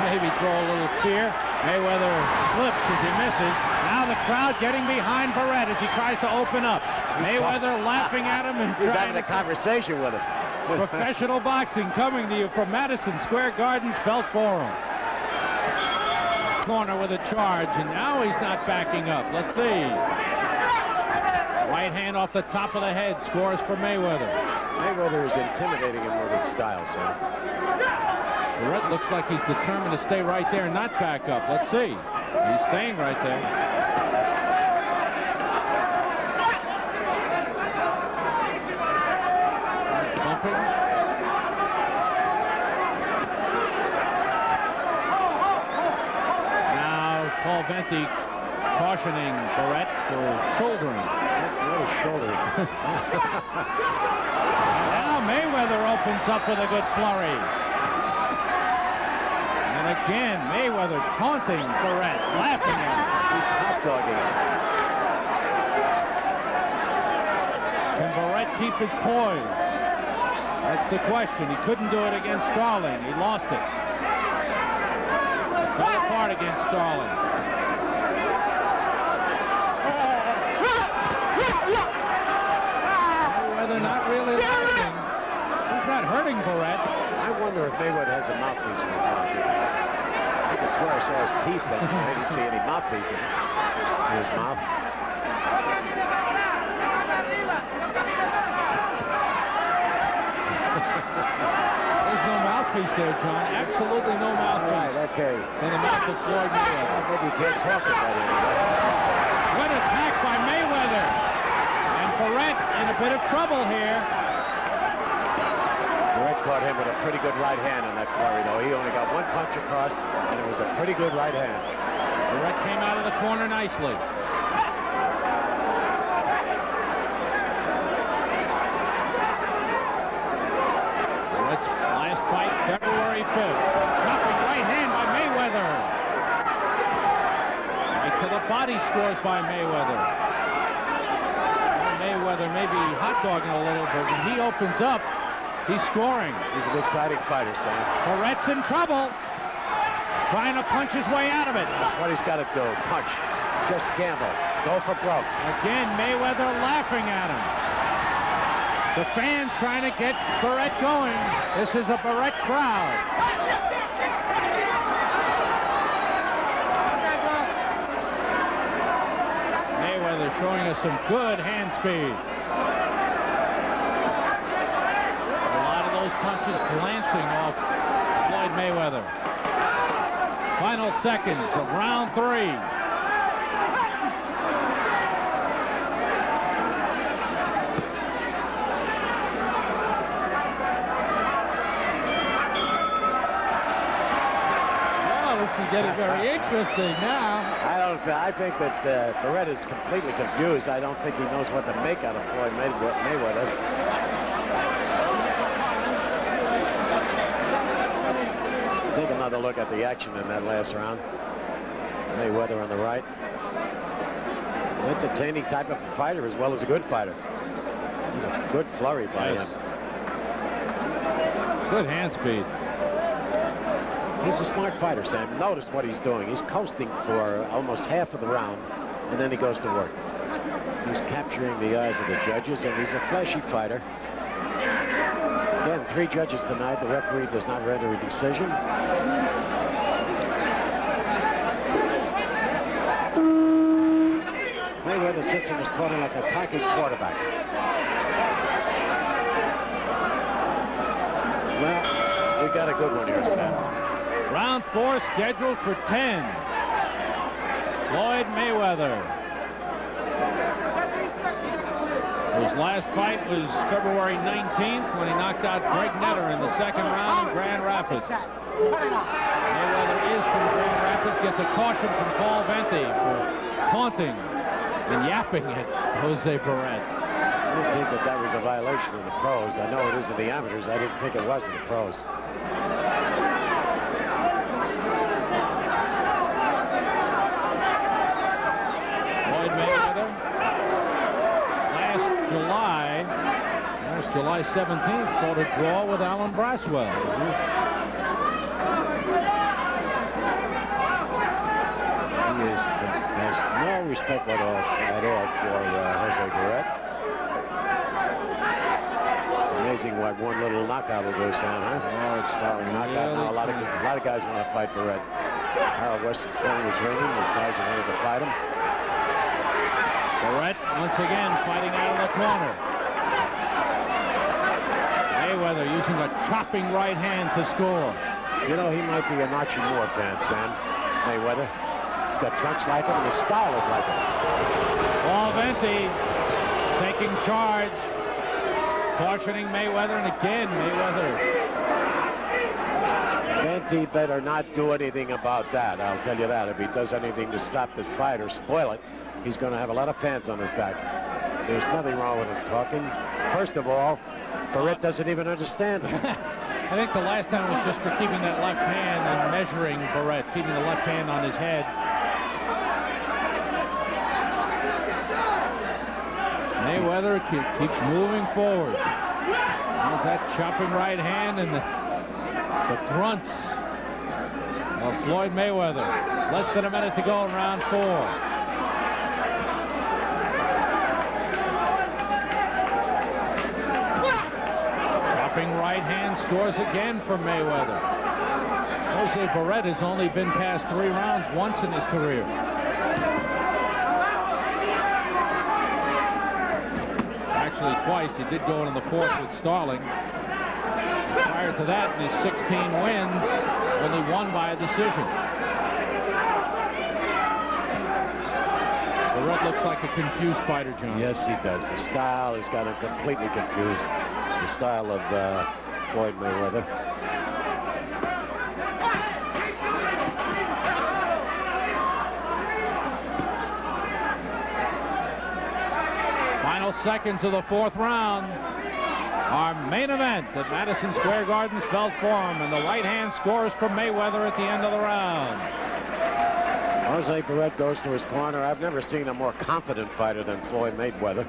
maybe throw a little fear. Mayweather slips as he misses. Now the crowd getting behind Baret as he tries to open up. Mayweather laughing at him and he's having a conversation with him. Professional boxing coming to you from Madison Square Garden's Felt Forum. corner with a charge, and now he's not backing up. Let's see. Right hand off the top of the head, scores for Mayweather. Mayweather is intimidating him with his style, Sam. Baret looks like he's determined to stay right there and not back up. Let's see. He's staying right there. Bumping. Now Paul Venti cautioning Baret for shouldering. What a shoulder. Now Mayweather opens up with a good flurry. And again, Mayweather taunting Baret, laughing at him. He's hot dogging him. Can Baret keep his poise? That's the question. He couldn't do it against Starling. He lost it. It fell apart against Starling. Mayweather not really laughing. He's not hurting Baret. I wonder if Mayweather has a mouthpiece in his mouth. I could swear I saw his teeth, but I didn't see any mouthpiece in his mouth. There's no mouthpiece there, John. Absolutely no mouthpiece. Right, okay. In the mouth of Floyd Mayweather. Maybe you can't talk about it. Good attack by Mayweather. And Baret in a bit of trouble here. Baret caught him with a pretty good right hand in that flurry, though. He only got one punch across, and it was a pretty good right hand. Baret came out of the corner nicely. Baret's last fight, February 5th. Dropping right hand by Mayweather. Right to the body, scores by Mayweather. Mayweather may be hot dogging a little, but when he opens up, he's scoring. He's an exciting fighter, Sam. Baret's in trouble. Trying to punch his way out of it. That's what he's got to do. Punch. Just gamble. Go for broke. Again, Mayweather laughing at him. The fans trying to get Baret going. This is a Baret crowd. Mayweather showing us some good hand speed. A lot of those punches glancing off Floyd Mayweather. Final seconds of round 3. Well, this is getting very interesting now. I think that Baret is completely confused. I don't think he knows what to make out of Floyd Mayweather. Take another look at the action in that last round. Mayweather on the right. An entertaining type of fighter as well as a good fighter. It was a good flurry by him. Good hand speed. He's a smart fighter, Sam. Notice what he's doing. He's coasting for almost half of the round, and then he goes to work. He's capturing the eyes of the judges, and he's a flashy fighter. Again, 3 judges tonight. The referee does not render a decision. Mayweather sits in his corner like a cocky quarterback. Well, we got a good one here, Sam. Round 4 scheduled for 10. Floyd Mayweather. His last fight was February 19th when he knocked out Greg Netter in the second round in Grand Rapids. Mayweather is from Grand Rapids, gets a caution from Paul Venti for taunting and yapping at Jose Baret. I didn't think that was a violation in the pros. I know it is in the amateurs. I didn't think it was in the pros. Floyd Mayweather. July 17th, fought a draw with Alan Braswell. He has no respect at all for Jose Baret. It's amazing what one little knockout will do, Sam, huh? Oh, it's starting knockout. Now a lot of guys want to fight Baret. Harold Weston's phone was ringing. The guys are wanted to fight him. Baret once again fighting out of the corner. Mayweather using a chopping right hand to score. You know, he might be an Archie Moore fan, Sam. Mayweather. He's got trunks like him, and his style is like him. Paul Venti taking charge, cautioning Mayweather, and again, Mayweather. Venti better not do anything about that, I'll tell you that. If he does anything to stop this fight or spoil it, he's going to have a lot of fans on his back. There's nothing wrong with him talking. First of all, Baret doesn't even understand him. I think the last time was just for keeping that left hand and measuring Baret, keeping the left hand on his head. Mayweather keeps moving forward. There's that chopping right hand and the grunts of Floyd Mayweather. Less than a minute to go in round 4. Chopping right hand scores again for Mayweather. Jose Baret has only been past 3 rounds once in his career. Actually twice. He did go in the 4th with Starling. Prior to that, in his 16 wins, only won by a decision. Baret looks like a confused fighter, John. Yes, he does. The style has got him completely confused. The style of Floyd Mayweather. Final seconds of the 4th round. Our main event at Madison Square Garden's Felt Forum, and the right hand scores for Mayweather at the end of the round. Jose Baret goes to his corner. I've never seen a more confident fighter than Floyd Mayweather.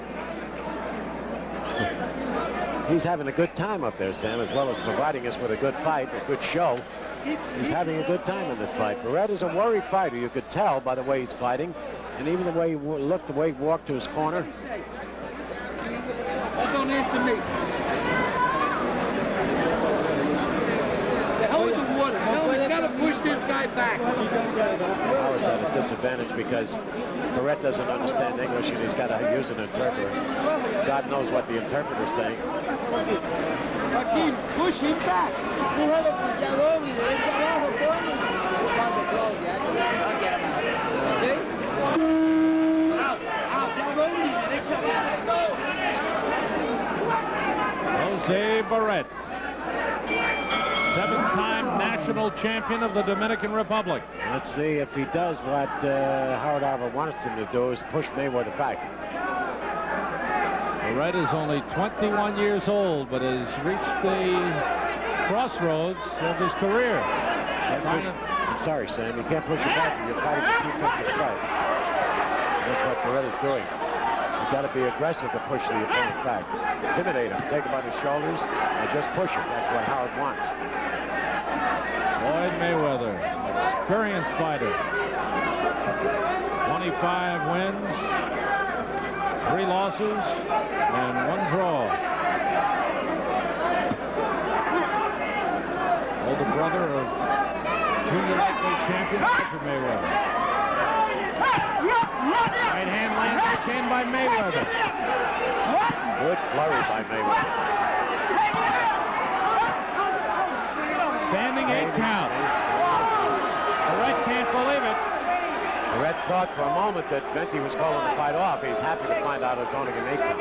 He's having a good time up there, Sam, as well as providing us with a good fight, a good show. He's having a good time in this fight. Baret is a worried fighter. You could tell by the way he's fighting, and even the way he looked, the way he walked to his corner. Don't answer me. The hell with the water. No, we gotta push this guy back. Howard's at a disadvantage because Baret doesn't understand English and he's got to use an interpreter. God knows what the interpreter's saying. Joaquin, push him back. Jose Baret, 7-time national champion of the Dominican Republic. Let's see if he does what Howard Albert wants him to do, is push Mayweather back. Baret is only 21 years old, but has reached the crossroads of his career. I'm sorry, Sam, you can't push it back when you're fighting a defensive fight. That's what Baret is doing. You've got to be aggressive to push the opponent back. Intimidate him, take him on his shoulders, and just push him. That's what Howard wants. Floyd Mayweather, experienced fighter. 25 wins, 3 losses, and 1 draw. Older brother of junior lightweight champion Roger Mayweather. Right hand lands again by Mayweather. Good flurry by Mayweather. Standing 8 count. Baret can't believe it. Baret thought for a moment that Venti was calling the fight off. He's happy to find out it's only an 8 count.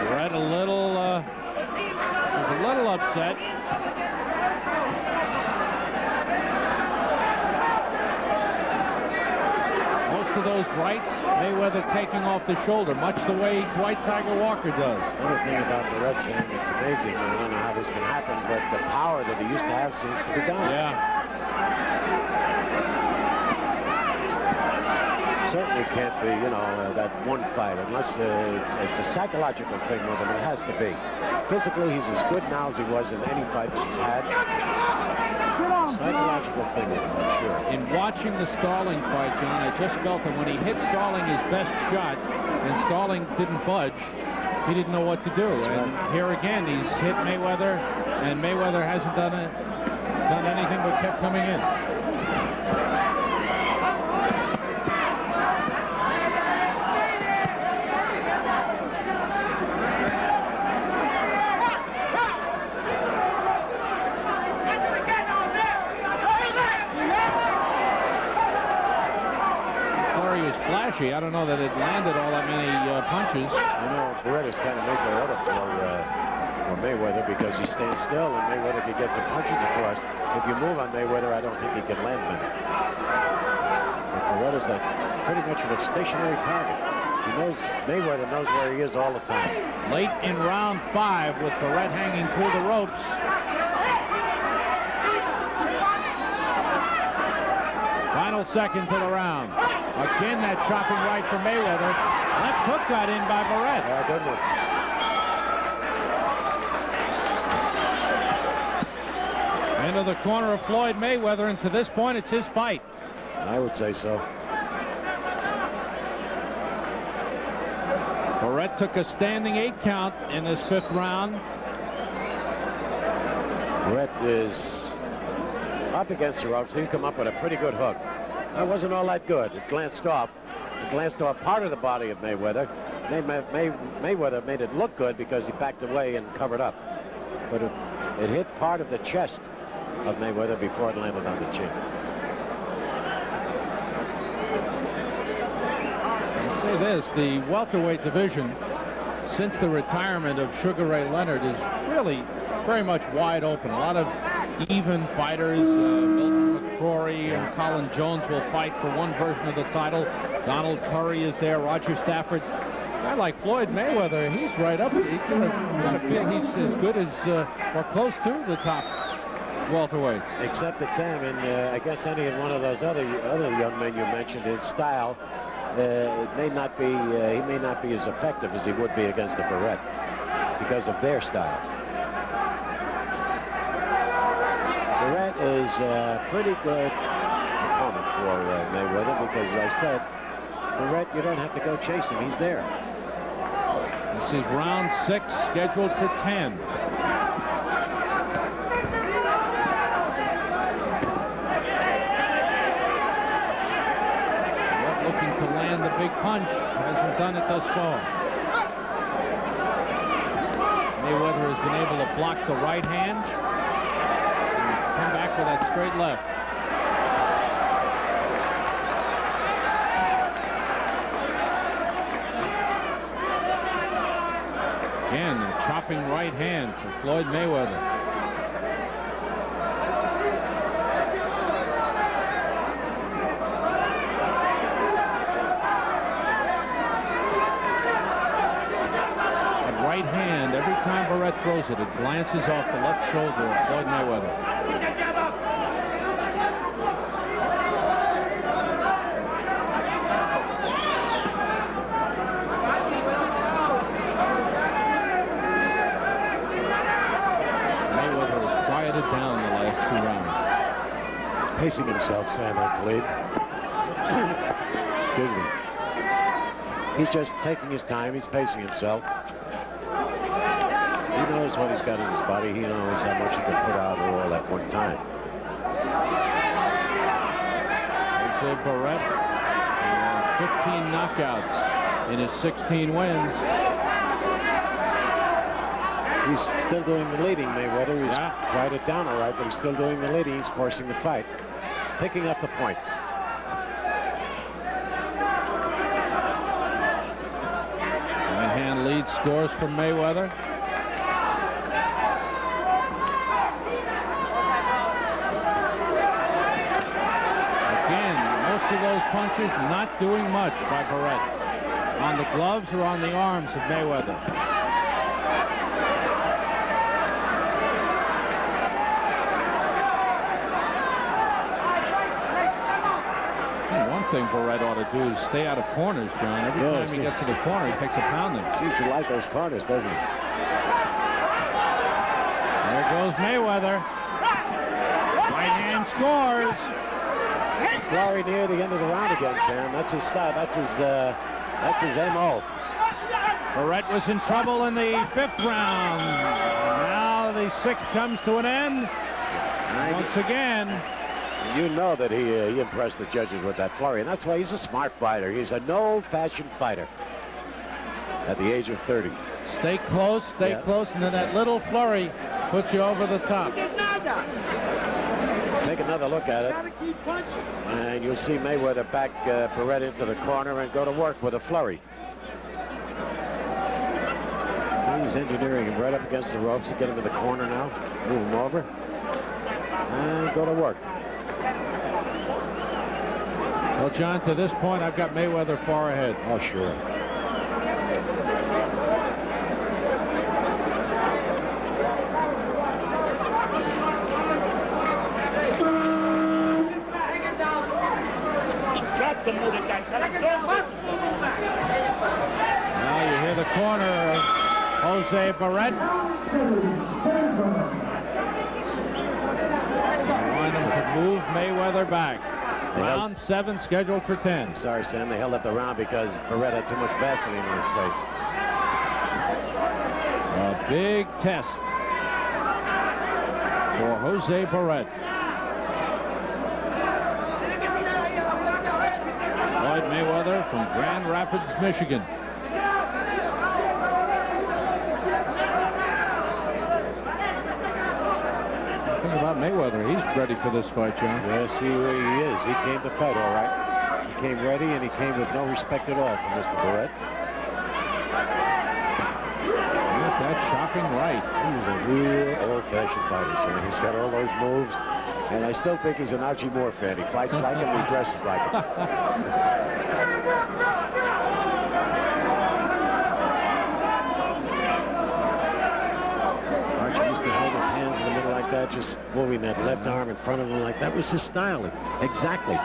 Baret was a little upset. Of those rights, Mayweather taking off the shoulder, much the way Dwight Tiger Walker does. Another thing about Baret, Sam, it's amazing. I don't know how this can happen, but the power that he used to have seems to be gone. Yeah. Certainly can't be, you know, that one fight, unless it's a psychological thing with him. It has to be. Physically, he's as good now as he was in any fight that he's had. Psychological thing with him, I'm sure. In watching the Starling fight, John, I just felt that when he hit Starling his best shot, and Starling didn't budge, he didn't know what to do. And here again, he's hit Mayweather, and Mayweather hasn't done anything but kept coming in. Flashy. I don't know that it landed all that many punches. You know, Baret is kind of made to order for Mayweather because he stands still and Mayweather can get some punches across. If you move on Mayweather, I don't think he can land many. But Baret is pretty much a stationary target. He knows, Mayweather knows where he is all the time. Late in round 5 with Baret hanging through the ropes. Final seconds of the round. Again, that chopping right for Mayweather. Left hook got in by Baret. Yeah, good one. Into the corner of Floyd Mayweather, and to this point, it's his fight. I would say so. Baret took a standing 8 count in this 5th round. Baret is up against the ropes. He come up with a pretty good hook. That wasn't all that good. It glanced off. It glanced off part of the body of Mayweather. Mayweather made it look good because he backed away and covered up. But it hit part of the chest of Mayweather before it landed on the chin. I'll say this, the welterweight division, since the retirement of Sugar Ray Leonard, is really very much wide open. A lot of even fighters. Rory and Colin Jones will fight for one version of the title. Donald Curry is there. Roger Stafford. A guy like Floyd Mayweather, he's right up. You gotta feel he's as good as or close to the top welterweights. Except that Sam, I guess any one of those other young men you mentioned, his style, it may not be. He may not be as effective as he would be against a Baret because of their styles. Baret is a pretty good opponent for Mayweather because, as I said, Baret, you don't have to go chase him. He's there. This is round 6, scheduled for 10. Baret looking to land the big punch. Hasn't done it thus far. Mayweather has been able to block the right hand. Come back with that straight left. Again, a chopping right hand for Floyd Mayweather. That right hand, every time Baret throws it, it glances off the left shoulder of Floyd Mayweather. Down the last 2 rounds. Pacing himself, Sam, I believe. Excuse me. He's just taking his time. He's pacing himself. He knows what he's got in his body. He knows how much he can put out all at one time. Here's Baret. 15 knockouts in his 16 wins. He's still doing the leading, Mayweather. He's quieted down all right, but he's still doing the leading. He's forcing the fight. He's picking up the points. Right hand lead scores for Mayweather. Again, most of those punches not doing much by Baret. On the gloves or on the arms of Mayweather. Thing Baret ought to do is stay out of corners, John. Every time he gets to the corner, he takes a pounding. Seems to like those corners, doesn't he? There goes Mayweather. Right hand scores. Glory near the end of the round again, Sam. That's his style. That's his MO. Baret was in trouble in the 5th round. Now the 6th comes to an end. Once again. You know that he impressed the judges with that flurry, and that's why he's a smart fighter. He's an old-fashioned fighter at the age of 30. Stay close, and then that little flurry puts you over the top. Take another look at it, and you'll see Mayweather back Baret into the corner and go to work with a flurry. So he's engineering him right up against the ropes to get him in the corner now, move him over, and go to work. Well, John, to this point, I've got Mayweather far ahead. Oh, sure. Now you hear the corner of Jose Baret. Wyndham could move Mayweather back. Round 7 scheduled for 10. Sorry, Sam, they held up the round because Baret had too much Vaseline on his face. A big test for Jose Baret. Floyd Mayweather from Grand Rapids, Michigan. Think about Mayweather. He's ready for this fight, John. Yes, he is. He came to fight, all right. He came ready, and he came with no respect at all from Mr. Baret. Yes, that shocking right. He's a real old-fashioned fighter, Sam. He's got all those moves, and I still think he's an Archie Moore fan. He fights like him, he dresses like him. In the middle like that, just moving that left arm in front of him like that was his style. Exactly.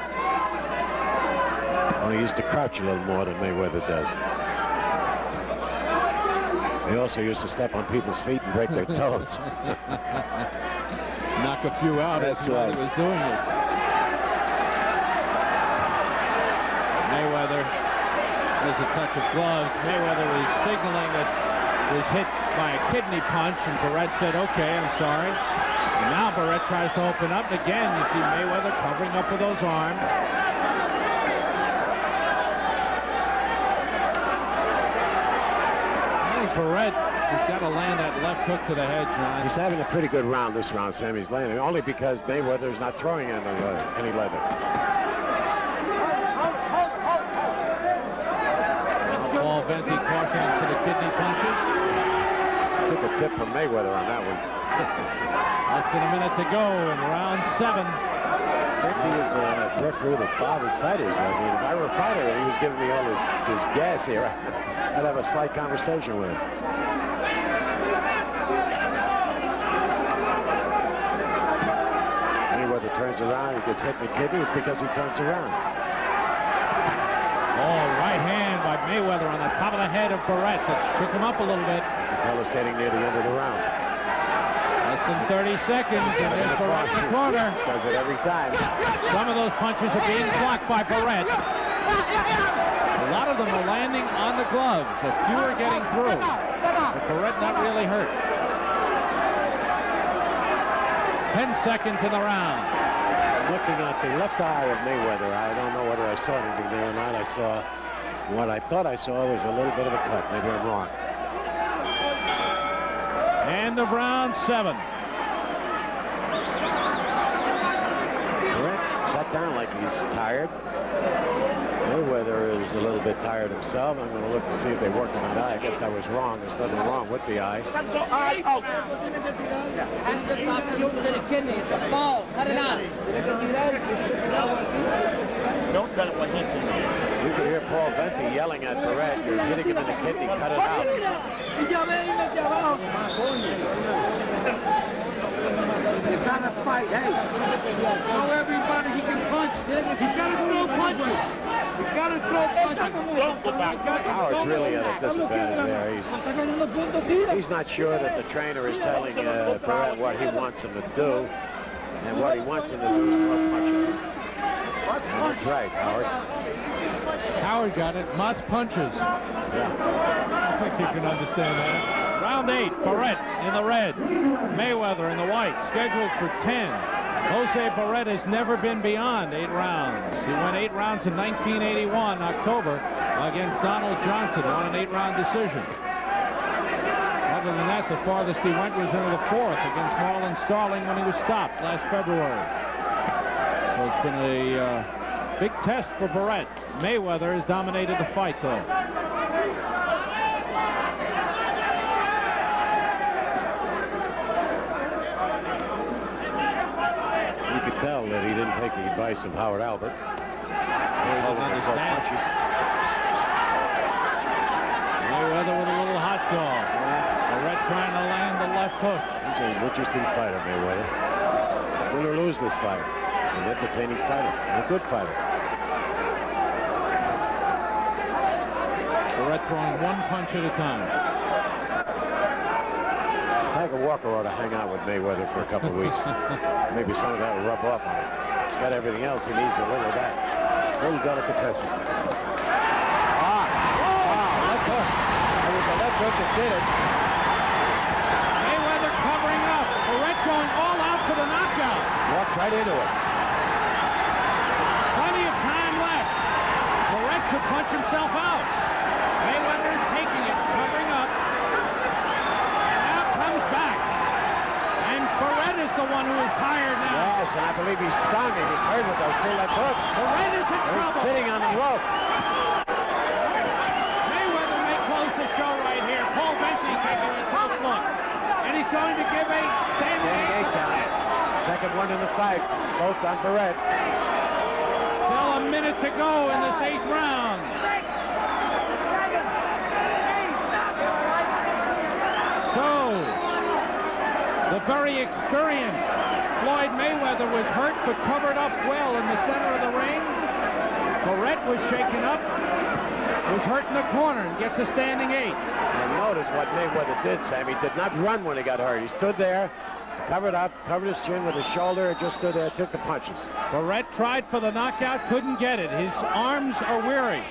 Only used to crouch a little more than Mayweather does. He also used to step on people's feet and break their toes. Knock a few out. That's right. He was doing it. Mayweather, there's a touch of gloves. Mayweather is signaling that was hit by a kidney punch, and Baret said, okay, I'm sorry. And now Baret tries to open up. Again, you see Mayweather covering up with those arms. I think Baret has got to land that left hook to the head, John. He's having a pretty good round this round, Sam. He's landing, only because Mayweather's not throwing any leather. Paul Venti cautioning for the kidney punches. Took a tip from Mayweather on that one. Less than a minute to go in round 7. Venti is a referee that bothers fighters. I mean, if I were a fighter and he was giving me all his gas here, I'd have a slight conversation with him. Mayweather turns around, he gets hit in the kidney. It's because he turns around. Oh, right hand by Mayweather on the top of the head of Baret that shook him up a little bit. You can tell it's getting near the end of the round. Less than 30 seconds, and there's Baret in the corner. Does it every time. Some of those punches are being blocked by Baret. A lot of them are landing on the gloves, so few are getting through. But Baret not really hurt. 10 seconds in the round. Looking at the left eye of Mayweather, I don't know whether I saw anything there or not. I saw what I thought I saw was a little bit of a cut. Maybe I'm wrong. End of round 7. Baret sat down like he's tired. Mayweather is a little bit tired himself. I'm going to look to see if they work on that eye. I guess I was wrong. There's nothing wrong with the eye. And just stop shooting to the kidney. It's a ball. Cut it out. Don't tell him what he said. You can hear Paul Venti yelling at Baret. You're hitting him in the kidney. Cut it out. You gotta fight, hey. Show everybody he can punch. He's gotta throw punches. He's gotta throw punches. Don't go back. Howard's really at a disadvantage there. He's not sure that the trainer is telling Baret what he wants him to do, and what he wants him to do is throw punches. That's right, Howard. Howard got it. Must punches. Yeah. I think you can understand that. Round 8, Baret in the red, Mayweather in the white, scheduled for 10. Jose Baret has never been beyond 8 rounds. He won 8 rounds in 1981, October, against Donald Johnson, won an 8-round decision. Other than that, the farthest he went was into the 4th against Marlon Starling when he was stopped last February. So it's been a big test for Baret. Mayweather has dominated the fight, though. You could tell that he didn't take the advice of Howard Albert. Mayweather with a little hot dog. Baret trying to land the left hook. He's an interesting fighter, Mayweather. Win or lose this fight. He's an entertaining fighter and a good fighter. Baret throwing one punch at a time. Tiger Walker ought to hang out with Mayweather for a couple of weeks. Maybe some of that will rub off on him. He's got everything else. He needs a little of that. A little delicatessen. Wow, left hook. It was a left hook that did it. Mayweather covering up. Baret going all out for the knockout. Walked right into it. Plenty of time left. Baret could punch himself out. Mayweather is taking it, covering up. Now comes back. And Baret is the one who is tired now. Yes, and I believe he's stung. He was hurt with those 2 left hooks. Baret is in trouble. He's sitting on the rope. Mayweather may close the show right here. Paul Venti taking a close look. And he's going to give a standing 8 count. Second one in the fight, both on Baret. Still a minute to go in this 8th round. So, the very experienced Floyd Mayweather was hurt but covered up well in the center of the ring. Baret was shaken up, was hurt in the corner and gets a standing 8. And notice what Mayweather did, Sam. He did not run when he got hurt. He stood there, covered up, covered his chin with his shoulder, just stood there, took the punches. Baret tried for the knockout, couldn't get it. His arms are weary.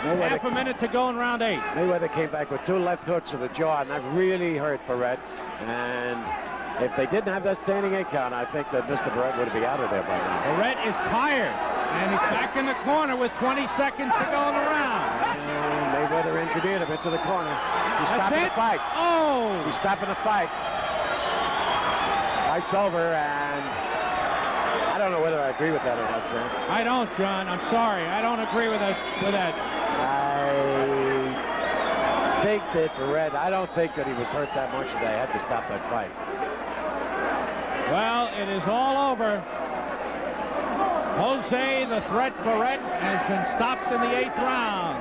Half a minute to go in round 8. Mayweather came back with 2 left hooks to the jaw, and that really hurt Baret. And if they didn't have that standing 8 count, I think that Mr. Baret would be out of there by now. Baret is tired, and he's back in the corner with 20 seconds to go in the round. And Mayweather intervened a bit to the corner. He's stopping the fight. Oh! He's stopping the fight. Fight's over, and I don't know whether I agree with that or not, Sam. I don't, John. I'm sorry. I don't agree with that. I think that Baret, I don't think that he was hurt that much that they had to stop that fight. Well, it is all over. Jose the Threat Baret has been stopped in the 8th round.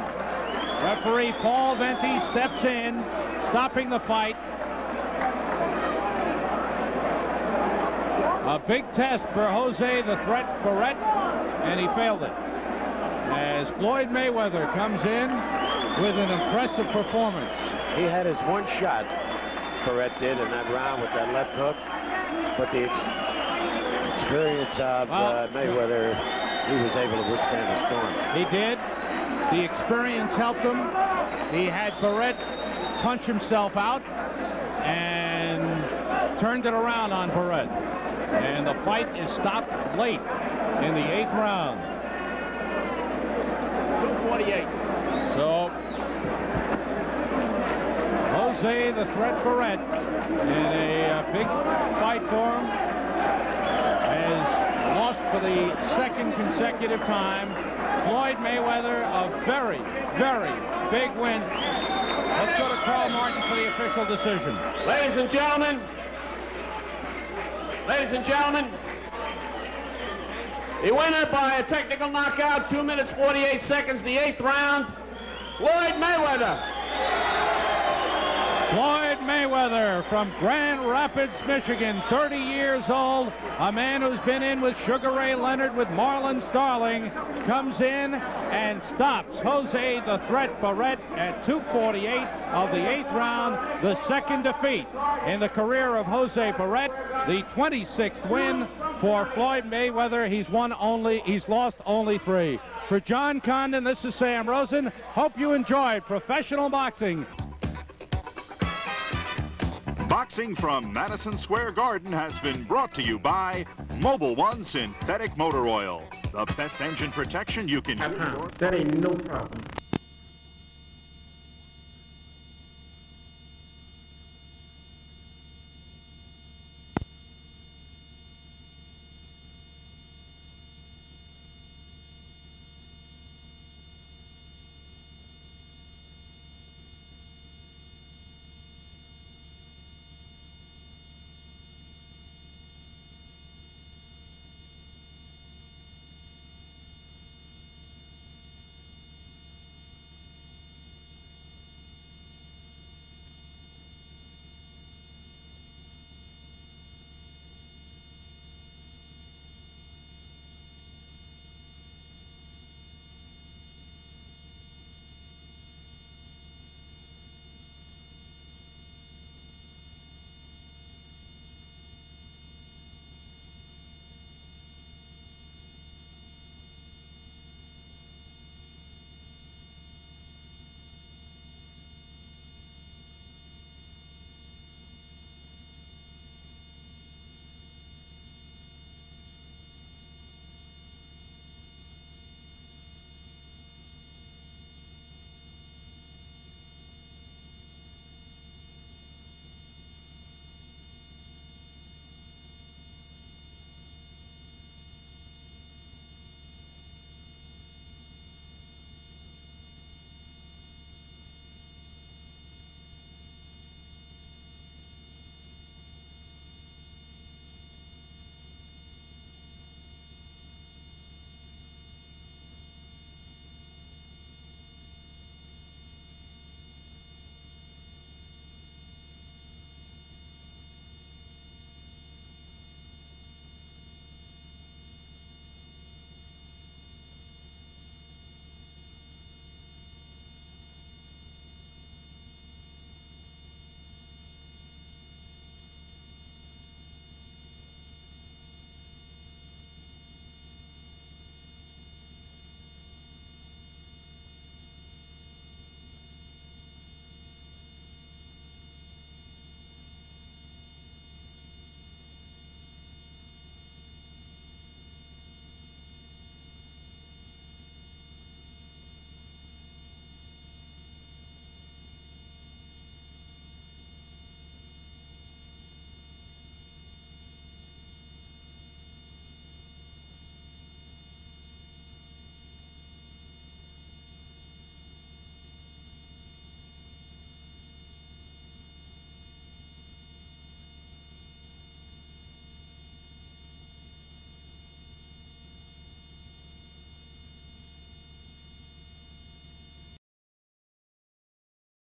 Referee Paul Venti steps in, stopping the fight. A big test for Jose the Threat Baret, and he failed it. As Floyd Mayweather comes in with an impressive performance. He had his one shot, Baret did, in that round with that left hook. But the experience of Mayweather, he was able to withstand the storm. He did. The experience helped him. He had Baret punch himself out and turned it around on Baret. And the fight is stopped late in the 8th round. 2:48. So, Jose the Threat Baret, in a big fight for him, has lost for the 2nd consecutive time. Floyd Mayweather, a very, very big win. Let's go to Carl Martin for the official decision. Ladies and gentlemen, the winner by a technical knockout, 2 minutes 48 seconds, the 8th round, Floyd Mayweather. Floyd Mayweather from Grand Rapids, Michigan, 30 years old, a man who's been in with Sugar Ray Leonard, with Marlon Starling, comes in and stops Jose the Threat Baret at 2:48 of the 8th round, the second defeat in the career of Jose Baret, the 26th win for Floyd Mayweather. He's lost only 3. For John Condon, this is Sam Rosen. Hope you enjoyed professional boxing. Boxing from Madison Square Garden has been brought to you by Mobil One Synthetic Motor Oil. The best engine protection you can do. That ain't no problem.